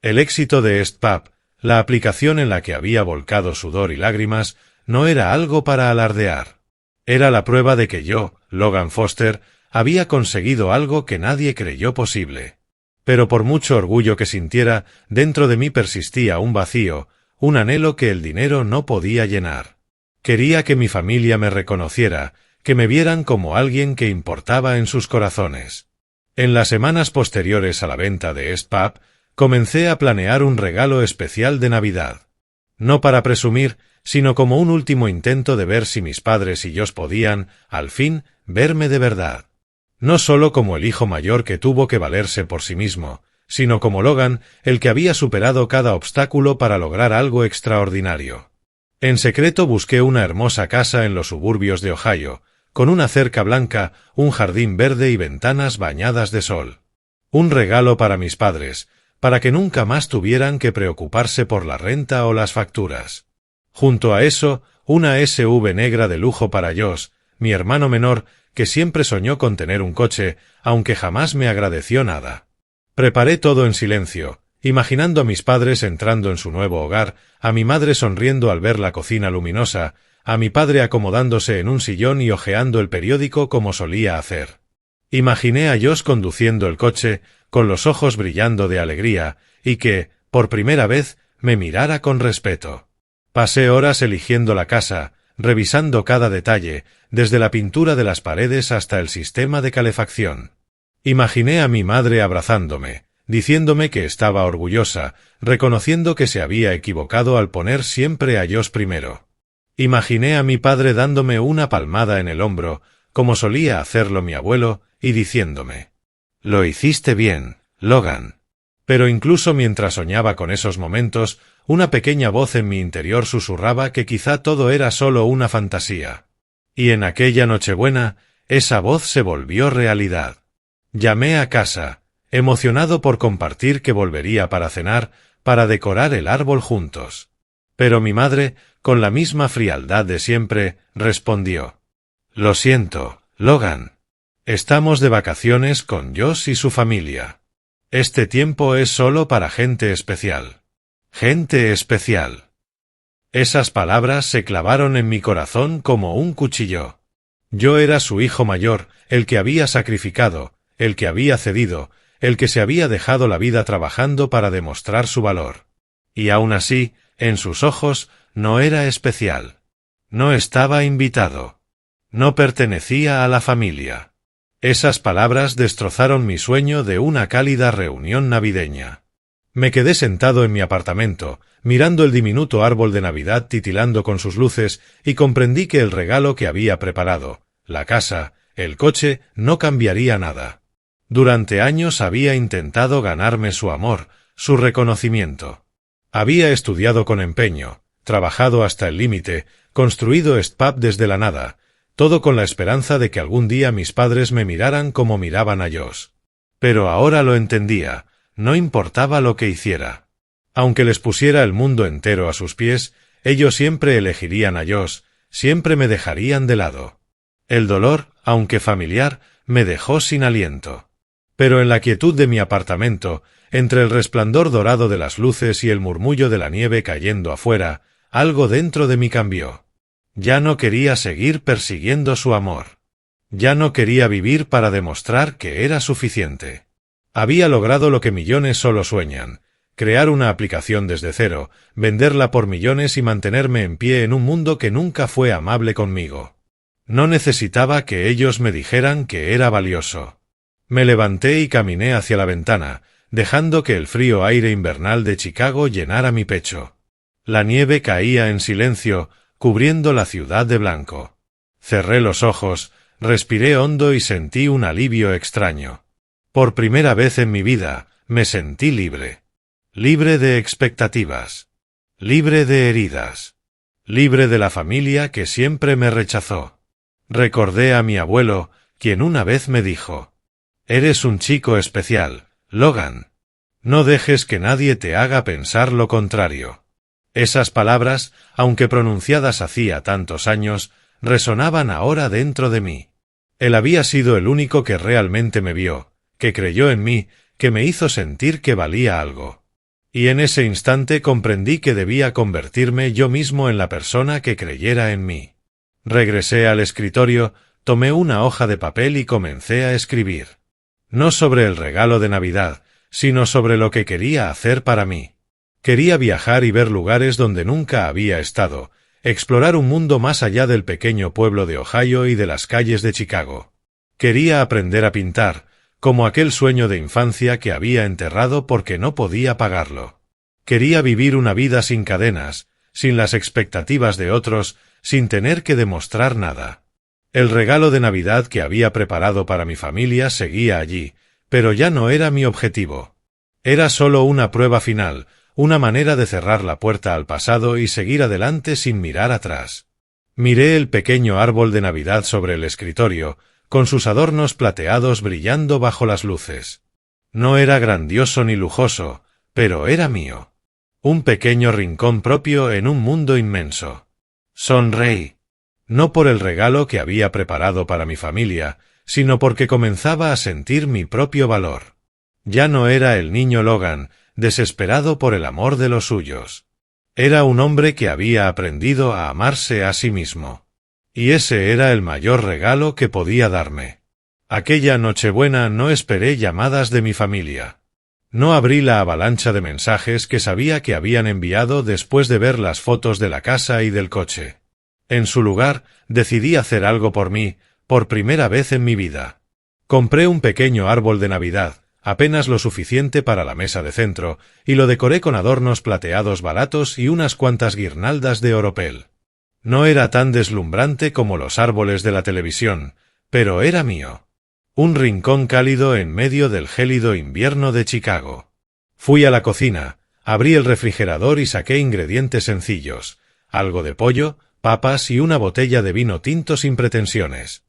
El éxito de StPapp, la aplicación en la que había volcado sudor y lágrimas, no era algo para alardear. Era la prueba de que yo, Logan Foster, había conseguido algo que nadie creyó posible. Pero por mucho orgullo que sintiera, dentro de mí persistía un vacío, un anhelo que el dinero no podía llenar. Quería que mi familia me reconociera, que me vieran como alguien que importaba en sus corazones. En las semanas posteriores a la venta de StPapp, comencé a planear un regalo especial de Navidad. No para presumir, sino como un último intento de ver si mis padres y yo podían, al fin, verme de verdad. No solo como el hijo mayor que tuvo que valerse por sí mismo, sino como Logan, el que había superado cada obstáculo para lograr algo extraordinario. En secreto busqué una hermosa casa en los suburbios de Ohio, con una cerca blanca, un jardín verde y ventanas bañadas de sol. Un regalo para mis padres, para que nunca más tuvieran que preocuparse por la renta o las facturas. Junto a eso, una SUV negra de lujo para Josh, mi hermano menor, que siempre soñó con tener un coche, aunque jamás me agradeció nada. Preparé todo en silencio, imaginando a mis padres entrando en su nuevo hogar, a mi madre sonriendo al ver la cocina luminosa, a mi padre acomodándose en un sillón y hojeando el periódico como solía hacer. Imaginé a Josh conduciendo el coche, con los ojos brillando de alegría, y que, por primera vez, me mirara con respeto. Pasé horas eligiendo la casa, revisando cada detalle, desde la pintura de las paredes hasta el sistema de calefacción. Imaginé a mi madre abrazándome, diciéndome que estaba orgullosa, reconociendo que se había equivocado al poner siempre a Josh primero. Imaginé a mi padre dándome una palmada en el hombro, como solía hacerlo mi abuelo, y diciéndome: «Lo hiciste bien, Logan». Pero incluso mientras soñaba con esos momentos, una pequeña voz en mi interior susurraba que quizá todo era solo una fantasía. Y en aquella Nochebuena, esa voz se volvió realidad. Llamé a casa, emocionado por compartir que volvería para cenar, para decorar el árbol juntos. Pero mi madre, con la misma frialdad de siempre, respondió: «Lo siento, Logan. Estamos de vacaciones con Josh y su familia. Este tiempo es solo para gente especial». Gente especial. Esas palabras se clavaron en mi corazón como un cuchillo. Yo era su hijo mayor, el que había sacrificado, el que había cedido, el que se había dejado la vida trabajando para demostrar su valor. Y aún así, en sus ojos, no era especial. No estaba invitado. No pertenecía a la familia. Esas palabras destrozaron mi sueño de una cálida reunión navideña. Me quedé sentado en mi apartamento, mirando el diminuto árbol de Navidad titilando con sus luces, y comprendí que el regalo que había preparado, la casa, el coche, no cambiaría nada. Durante años había intentado ganarme su amor, su reconocimiento. Había estudiado con empeño, trabajado hasta el límite, construido Stpub desde la nada, todo con la esperanza de que algún día mis padres me miraran como miraban a Josh. Pero ahora lo entendía. No importaba lo que hiciera. Aunque les pusiera el mundo entero a sus pies, ellos siempre elegirían a Josh, siempre me dejarían de lado. El dolor, aunque familiar, me dejó sin aliento. Pero en la quietud de mi apartamento, entre el resplandor dorado de las luces y el murmullo de la nieve cayendo afuera, algo dentro de mí cambió. Ya no quería seguir persiguiendo su amor. Ya no quería vivir para demostrar que era suficiente. Había logrado lo que millones solo sueñan: crear una aplicación desde cero, venderla por millones y mantenerme en pie en un mundo que nunca fue amable conmigo. No necesitaba que ellos me dijeran que era valioso. Me levanté y caminé hacia la ventana, dejando que el frío aire invernal de Chicago llenara mi pecho. La nieve caía en silencio, cubriendo la ciudad de blanco. Cerré los ojos, respiré hondo y sentí un alivio extraño. Por primera vez en mi vida, me sentí libre. Libre de expectativas. Libre de heridas. Libre de la familia que siempre me rechazó. Recordé a mi abuelo, quien una vez me dijo: «Eres un chico especial, Logan. No dejes que nadie te haga pensar lo contrario». Esas palabras, aunque pronunciadas hacía tantos años, resonaban ahora dentro de mí. Él había sido el único que realmente me vio, que creyó en mí, que me hizo sentir que valía algo. Y en ese instante comprendí que debía convertirme yo mismo en la persona que creyera en mí. Regresé al escritorio, tomé una hoja de papel y comencé a escribir. No sobre el regalo de Navidad, sino sobre lo que quería hacer para mí. Quería viajar y ver lugares donde nunca había estado, explorar un mundo más allá del pequeño pueblo de Ohio y de las calles de Chicago. Quería aprender a pintar, como aquel sueño de infancia que había enterrado porque no podía pagarlo. Quería vivir una vida sin cadenas, sin las expectativas de otros, sin tener que demostrar nada. El regalo de Navidad que había preparado para mi familia seguía allí, pero ya no era mi objetivo. Era solo una prueba final, una manera de cerrar la puerta al pasado y seguir adelante sin mirar atrás. Miré el pequeño árbol de Navidad sobre el escritorio, con sus adornos plateados brillando bajo las luces. No era grandioso ni lujoso, pero era mío. Un pequeño rincón propio en un mundo inmenso. Sonreí. No por el regalo que había preparado para mi familia, sino porque comenzaba a sentir mi propio valor. Ya no era el niño Logan, desesperado por el amor de los suyos. Era un hombre que había aprendido a amarse a sí mismo. Y ese era el mayor regalo que podía darme. Aquella Nochebuena no esperé llamadas de mi familia. No abrí la avalancha de mensajes que sabía que habían enviado después de ver las fotos de la casa y del coche. En su lugar, decidí hacer algo por mí, por primera vez en mi vida. Compré un pequeño árbol de Navidad, apenas lo suficiente para la mesa de centro, y lo decoré con adornos plateados baratos y unas cuantas guirnaldas de oropel. No era tan deslumbrante como los árboles de la televisión, pero era mío. Un rincón cálido en medio del gélido invierno de Chicago. Fui a la cocina, abrí el refrigerador y saqué ingredientes sencillos, algo de pollo, papas y una botella de vino tinto sin pretensiones.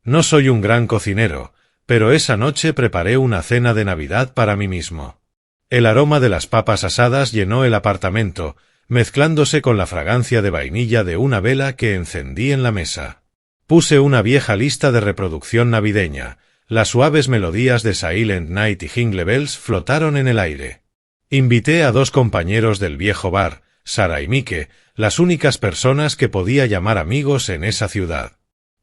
No soy un gran cocinero, pero esa noche preparé una cena de Navidad para mí mismo. El aroma de las papas asadas llenó el apartamento, mezclándose con la fragancia de vainilla de una vela que encendí en la mesa. Puse una vieja lista de reproducción navideña. Las suaves melodías de Silent Night y Jingle Bells flotaron en el aire. Invité a 2 compañeros del viejo bar, Sara y Mike, las únicas personas que podía llamar amigos en esa ciudad.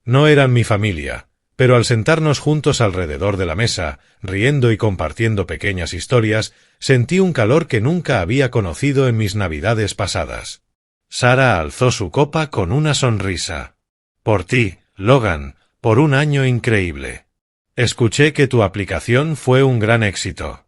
No eran mi familia, pero al sentarnos juntos alrededor de la mesa, riendo y compartiendo pequeñas historias, sentí un calor que nunca había conocido en mis navidades pasadas. Sara alzó su copa con una sonrisa. Por ti, Logan, por un año increíble. Escuché que tu aplicación fue un gran éxito.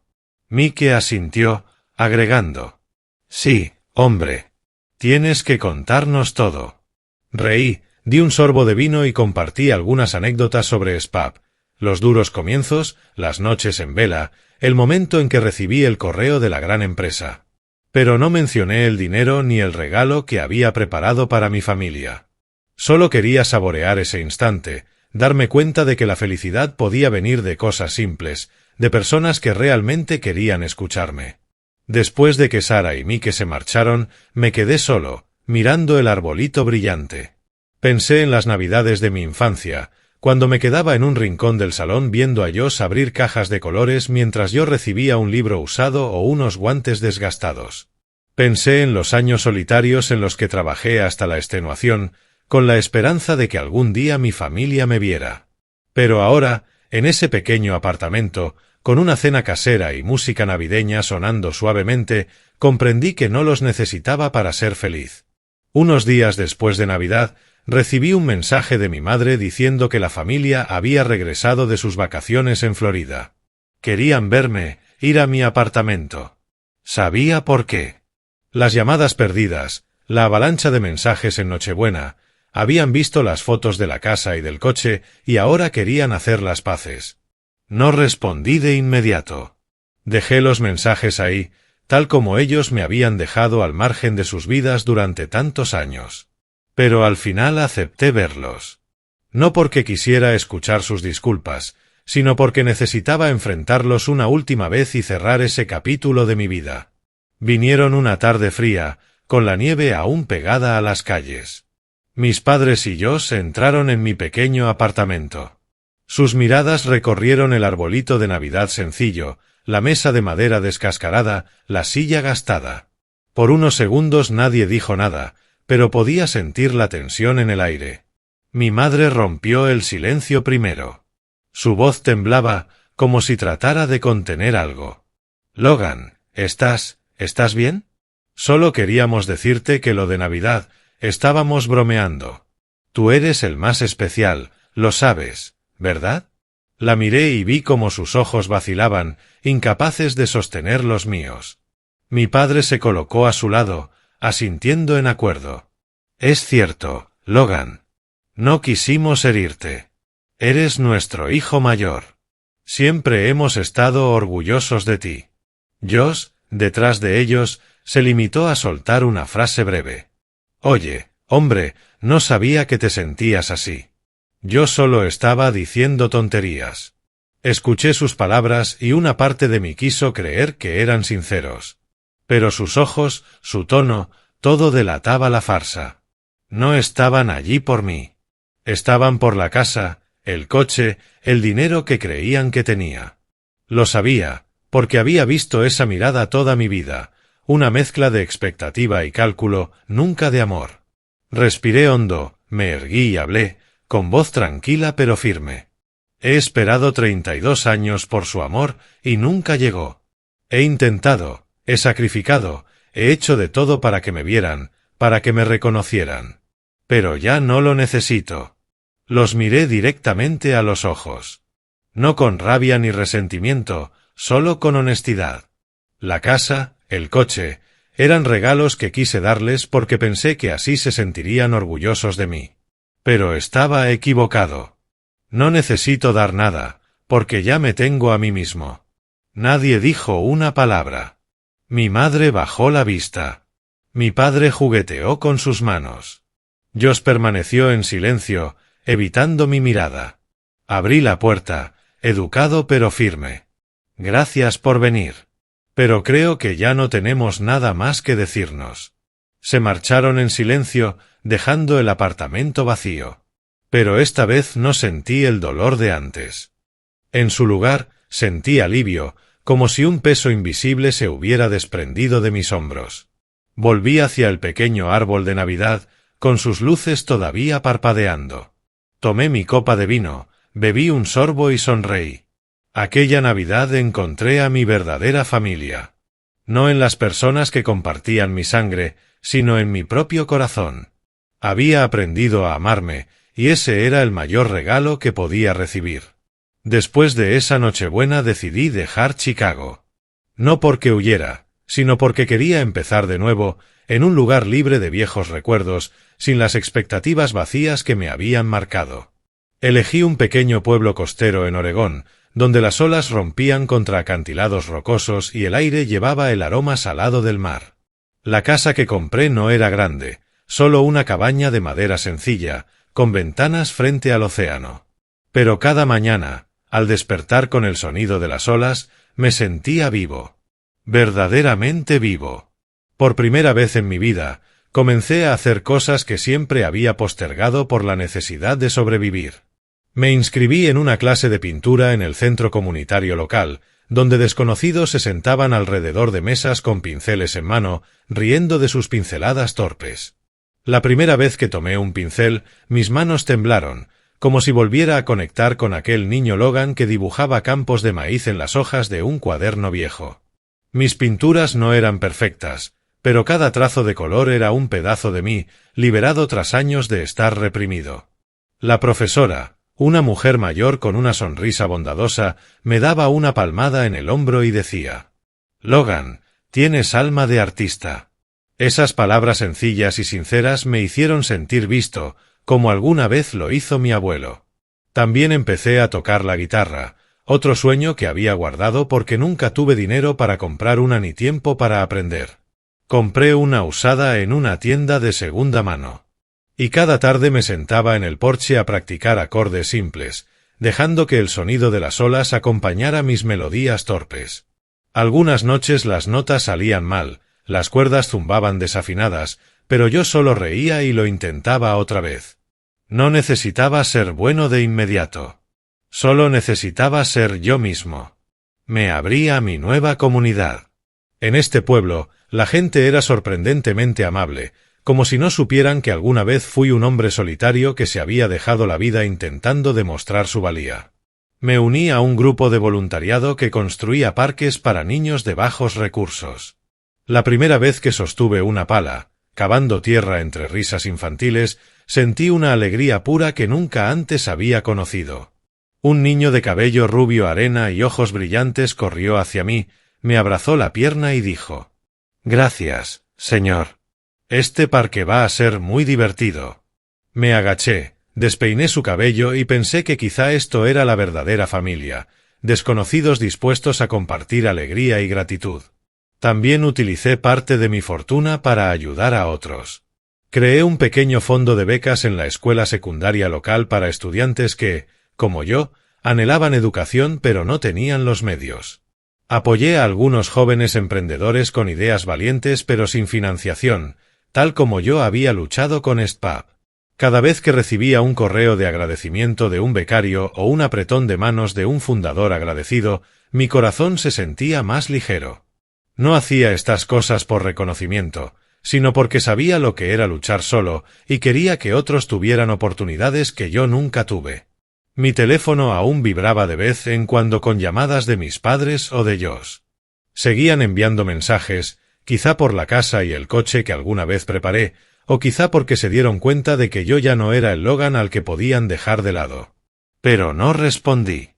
Mike asintió, agregando: sí, hombre. Tienes que contarnos todo. Reí, di un sorbo de vino y compartí algunas anécdotas sobre SPAP, los duros comienzos, las noches en vela, el momento en que recibí el correo de la gran empresa. Pero no mencioné el dinero ni el regalo que había preparado para mi familia. Solo quería saborear ese instante, darme cuenta de que la felicidad podía venir de cosas simples, de personas que realmente querían escucharme. Después de que Sara y Mike se marcharon, me quedé solo, mirando el arbolito brillante. Pensé en las navidades de mi infancia, cuando me quedaba en un rincón del salón viendo a Josh abrir cajas de colores mientras yo recibía un libro usado o unos guantes desgastados. Pensé en los años solitarios en los que trabajé hasta la extenuación, con la esperanza de que algún día mi familia me viera. Pero ahora, en ese pequeño apartamento, con una cena casera y música navideña sonando suavemente, comprendí que no los necesitaba para ser feliz. Unos días después de Navidad, recibí un mensaje de mi madre diciendo que la familia había regresado de sus vacaciones en Florida. Querían verme, ir a mi apartamento. Sabía por qué. Las llamadas perdidas, la avalancha de mensajes en Nochebuena, habían visto las fotos de la casa y del coche y ahora querían hacer las paces. No respondí de inmediato. Dejé los mensajes ahí, tal como ellos me habían dejado al margen de sus vidas durante tantos años. Pero al final acepté verlos. No porque quisiera escuchar sus disculpas, sino porque necesitaba enfrentarlos una última vez y cerrar ese capítulo de mi vida. Vinieron una tarde fría, con la nieve aún pegada a las calles. Mis padres y yo entraron en mi pequeño apartamento. Sus miradas recorrieron el arbolito de Navidad sencillo, la mesa de madera descascarada, la silla gastada. Por unos segundos nadie dijo nada, pero podía sentir la tensión en el aire. Mi madre rompió el silencio primero. Su voz temblaba, como si tratara de contener algo. Logan, ¿estás bien? Solo queríamos decirte que lo de Navidad, estábamos bromeando. Tú eres el más especial, lo sabes, ¿verdad? La miré y vi cómo sus ojos vacilaban, incapaces de sostener los míos. Mi padre se colocó a su lado, asintiendo en acuerdo. Es cierto, Logan. No quisimos herirte. Eres nuestro hijo mayor. Siempre hemos estado orgullosos de ti. Josh, detrás de ellos, se limitó a soltar una frase breve. Oye, hombre, no sabía que te sentías así. Yo solo estaba diciendo tonterías. Escuché sus palabras y una parte de mí quiso creer que eran sinceros. Pero sus ojos, su tono, todo delataba la farsa. No estaban allí por mí. Estaban por la casa, el coche, el dinero que creían que tenía. Lo sabía, porque había visto esa mirada toda mi vida, una mezcla de expectativa y cálculo, nunca de amor. Respiré hondo, me erguí y hablé, con voz tranquila pero firme. He esperado 32 años por su amor y nunca llegó. He intentado, he sacrificado, he hecho de todo para que me vieran, para que me reconocieran. Pero ya no lo necesito. Los miré directamente a los ojos. No con rabia ni resentimiento, solo con honestidad. La casa, el coche, eran regalos que quise darles porque pensé que así se sentirían orgullosos de mí. Pero estaba equivocado. No necesito dar nada, porque ya me tengo a mí mismo. Nadie dijo una palabra. Mi madre bajó la vista. Mi padre jugueteó con sus manos. Josh permaneció en silencio, evitando mi mirada. Abrí la puerta, educado pero firme. Gracias por venir. Pero creo que ya no tenemos nada más que decirnos. Se marcharon en silencio, dejando el apartamento vacío. Pero esta vez no sentí el dolor de antes. En su lugar, sentí alivio, como si un peso invisible se hubiera desprendido de mis hombros. Volví hacia el pequeño árbol de Navidad, con sus luces todavía parpadeando. Tomé mi copa de vino, bebí un sorbo y sonreí. Aquella Navidad encontré a mi verdadera familia. No en las personas que compartían mi sangre, sino en mi propio corazón. Había aprendido a amarme, y ese era el mayor regalo que podía recibir. Después de esa Nochebuena decidí dejar Chicago. No porque huyera, sino porque quería empezar de nuevo, en un lugar libre de viejos recuerdos, sin las expectativas vacías que me habían marcado. Elegí un pequeño pueblo costero en Oregón, donde las olas rompían contra acantilados rocosos y el aire llevaba el aroma salado del mar. La casa que compré no era grande, solo una cabaña de madera sencilla, con ventanas frente al océano. Pero cada mañana, al despertar con el sonido de las olas, me sentía vivo. Verdaderamente vivo. Por primera vez en mi vida, comencé a hacer cosas que siempre había postergado por la necesidad de sobrevivir. Me inscribí en una clase de pintura en el centro comunitario local, donde desconocidos se sentaban alrededor de mesas con pinceles en mano, riendo de sus pinceladas torpes. La primera vez que tomé un pincel, mis manos temblaron, como si volviera a conectar con aquel niño Logan que dibujaba campos de maíz en las hojas de un cuaderno viejo. Mis pinturas no eran perfectas, pero cada trazo de color era un pedazo de mí, liberado tras años de estar reprimido. La profesora, una mujer mayor con una sonrisa bondadosa, me daba una palmada en el hombro y decía: «Logan, tienes alma de artista». Esas palabras sencillas y sinceras me hicieron sentir visto, como alguna vez lo hizo mi abuelo. También empecé a tocar la guitarra, otro sueño que había guardado porque nunca tuve dinero para comprar una ni tiempo para aprender. Compré una usada en una tienda de segunda mano. Y cada tarde me sentaba en el porche a practicar acordes simples, dejando que el sonido de las olas acompañara mis melodías torpes. Algunas noches las notas salían mal, las cuerdas zumbaban desafinadas, pero yo solo reía y lo intentaba otra vez. No necesitaba ser bueno de inmediato. Solo necesitaba ser yo mismo. Me abrí a mi nueva comunidad. En este pueblo, la gente era sorprendentemente amable, como si no supieran que alguna vez fui un hombre solitario que se había dejado la vida intentando demostrar su valía. Me uní a un grupo de voluntariado que construía parques para niños de bajos recursos. La primera vez que sostuve una pala, cavando tierra entre risas infantiles, sentí una alegría pura que nunca antes había conocido. Un niño de cabello rubio arena y ojos brillantes corrió hacia mí, me abrazó la pierna y dijo: «Gracias, señor. Este parque va a ser muy divertido». Me agaché, despeiné su cabello y pensé que quizá esto era la verdadera familia, desconocidos dispuestos a compartir alegría y gratitud. También utilicé parte de mi fortuna para ayudar a otros. Creé un pequeño fondo de becas en la escuela secundaria local para estudiantes que, como yo, anhelaban educación pero no tenían los medios. Apoyé a algunos jóvenes emprendedores con ideas valientes pero sin financiación, tal como yo había luchado con StPub. Cada vez que recibía un correo de agradecimiento de un becario o un apretón de manos de un fundador agradecido, mi corazón se sentía más ligero. No hacía estas cosas por reconocimiento, sino porque sabía lo que era luchar solo y quería que otros tuvieran oportunidades que yo nunca tuve. Mi teléfono aún vibraba de vez en cuando con llamadas de mis padres o de Josh. Seguían enviando mensajes, quizá por la casa y el coche que alguna vez preparé, o quizá porque se dieron cuenta de que yo ya no era el Logan al que podían dejar de lado. Pero no respondí.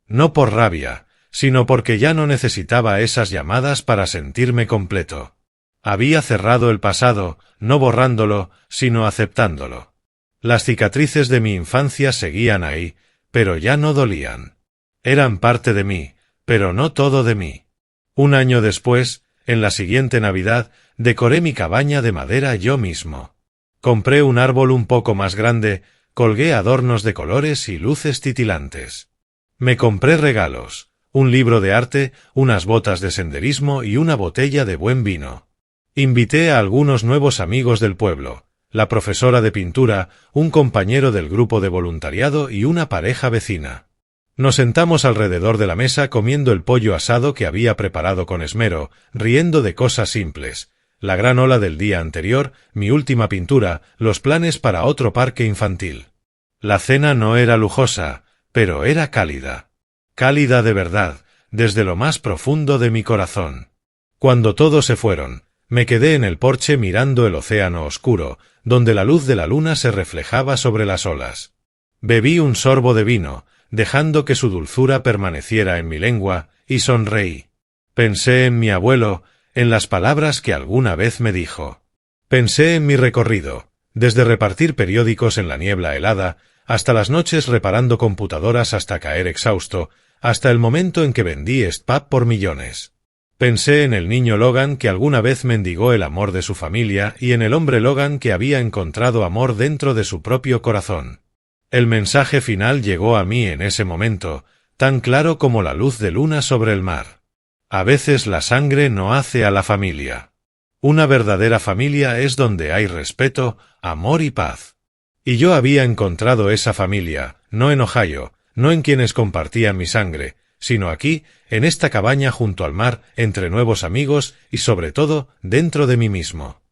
No por rabia, sino porque ya no necesitaba esas llamadas para sentirme completo. Había cerrado el pasado, no borrándolo, sino aceptándolo. Las cicatrices de mi infancia seguían ahí, pero ya no dolían. Eran parte de mí, pero no todo de mí. Un año después, en la siguiente Navidad, decoré mi cabaña de madera yo mismo. Compré un árbol un poco más grande, colgué adornos de colores y luces titilantes. Me compré regalos, un libro de arte, unas botas de senderismo y una botella de buen vino. Invité a algunos nuevos amigos del pueblo, la profesora de pintura, un compañero del grupo de voluntariado y una pareja vecina. Nos sentamos alrededor de la mesa comiendo el pollo asado que había preparado con esmero, riendo de cosas simples, la gran ola del día anterior, mi última pintura, los planes para otro parque infantil. La cena no era lujosa, pero era cálida. Cálida de verdad, desde lo más profundo de mi corazón. Cuando todos se fueron, me quedé en el porche mirando el océano oscuro, donde la luz de la luna se reflejaba sobre las olas. Bebí un sorbo de vino, dejando que su dulzura permaneciera en mi lengua, y sonreí. Pensé en mi abuelo, en las palabras que alguna vez me dijo. Pensé en mi recorrido, desde repartir periódicos en la niebla helada, hasta las noches reparando computadoras hasta caer exhausto, hasta el momento en que vendí SPAP por millones. Pensé en el niño Logan que alguna vez mendigó el amor de su familia y en el hombre Logan que había encontrado amor dentro de su propio corazón. El mensaje final llegó a mí en ese momento, tan claro como la luz de luna sobre el mar. A veces la sangre no hace a la familia. Una verdadera familia es donde hay respeto, amor y paz. Y yo había encontrado esa familia, no en Ohio, no en quienes compartían mi sangre, sino aquí, en esta cabaña junto al mar, entre nuevos amigos y sobre todo, dentro de mí mismo.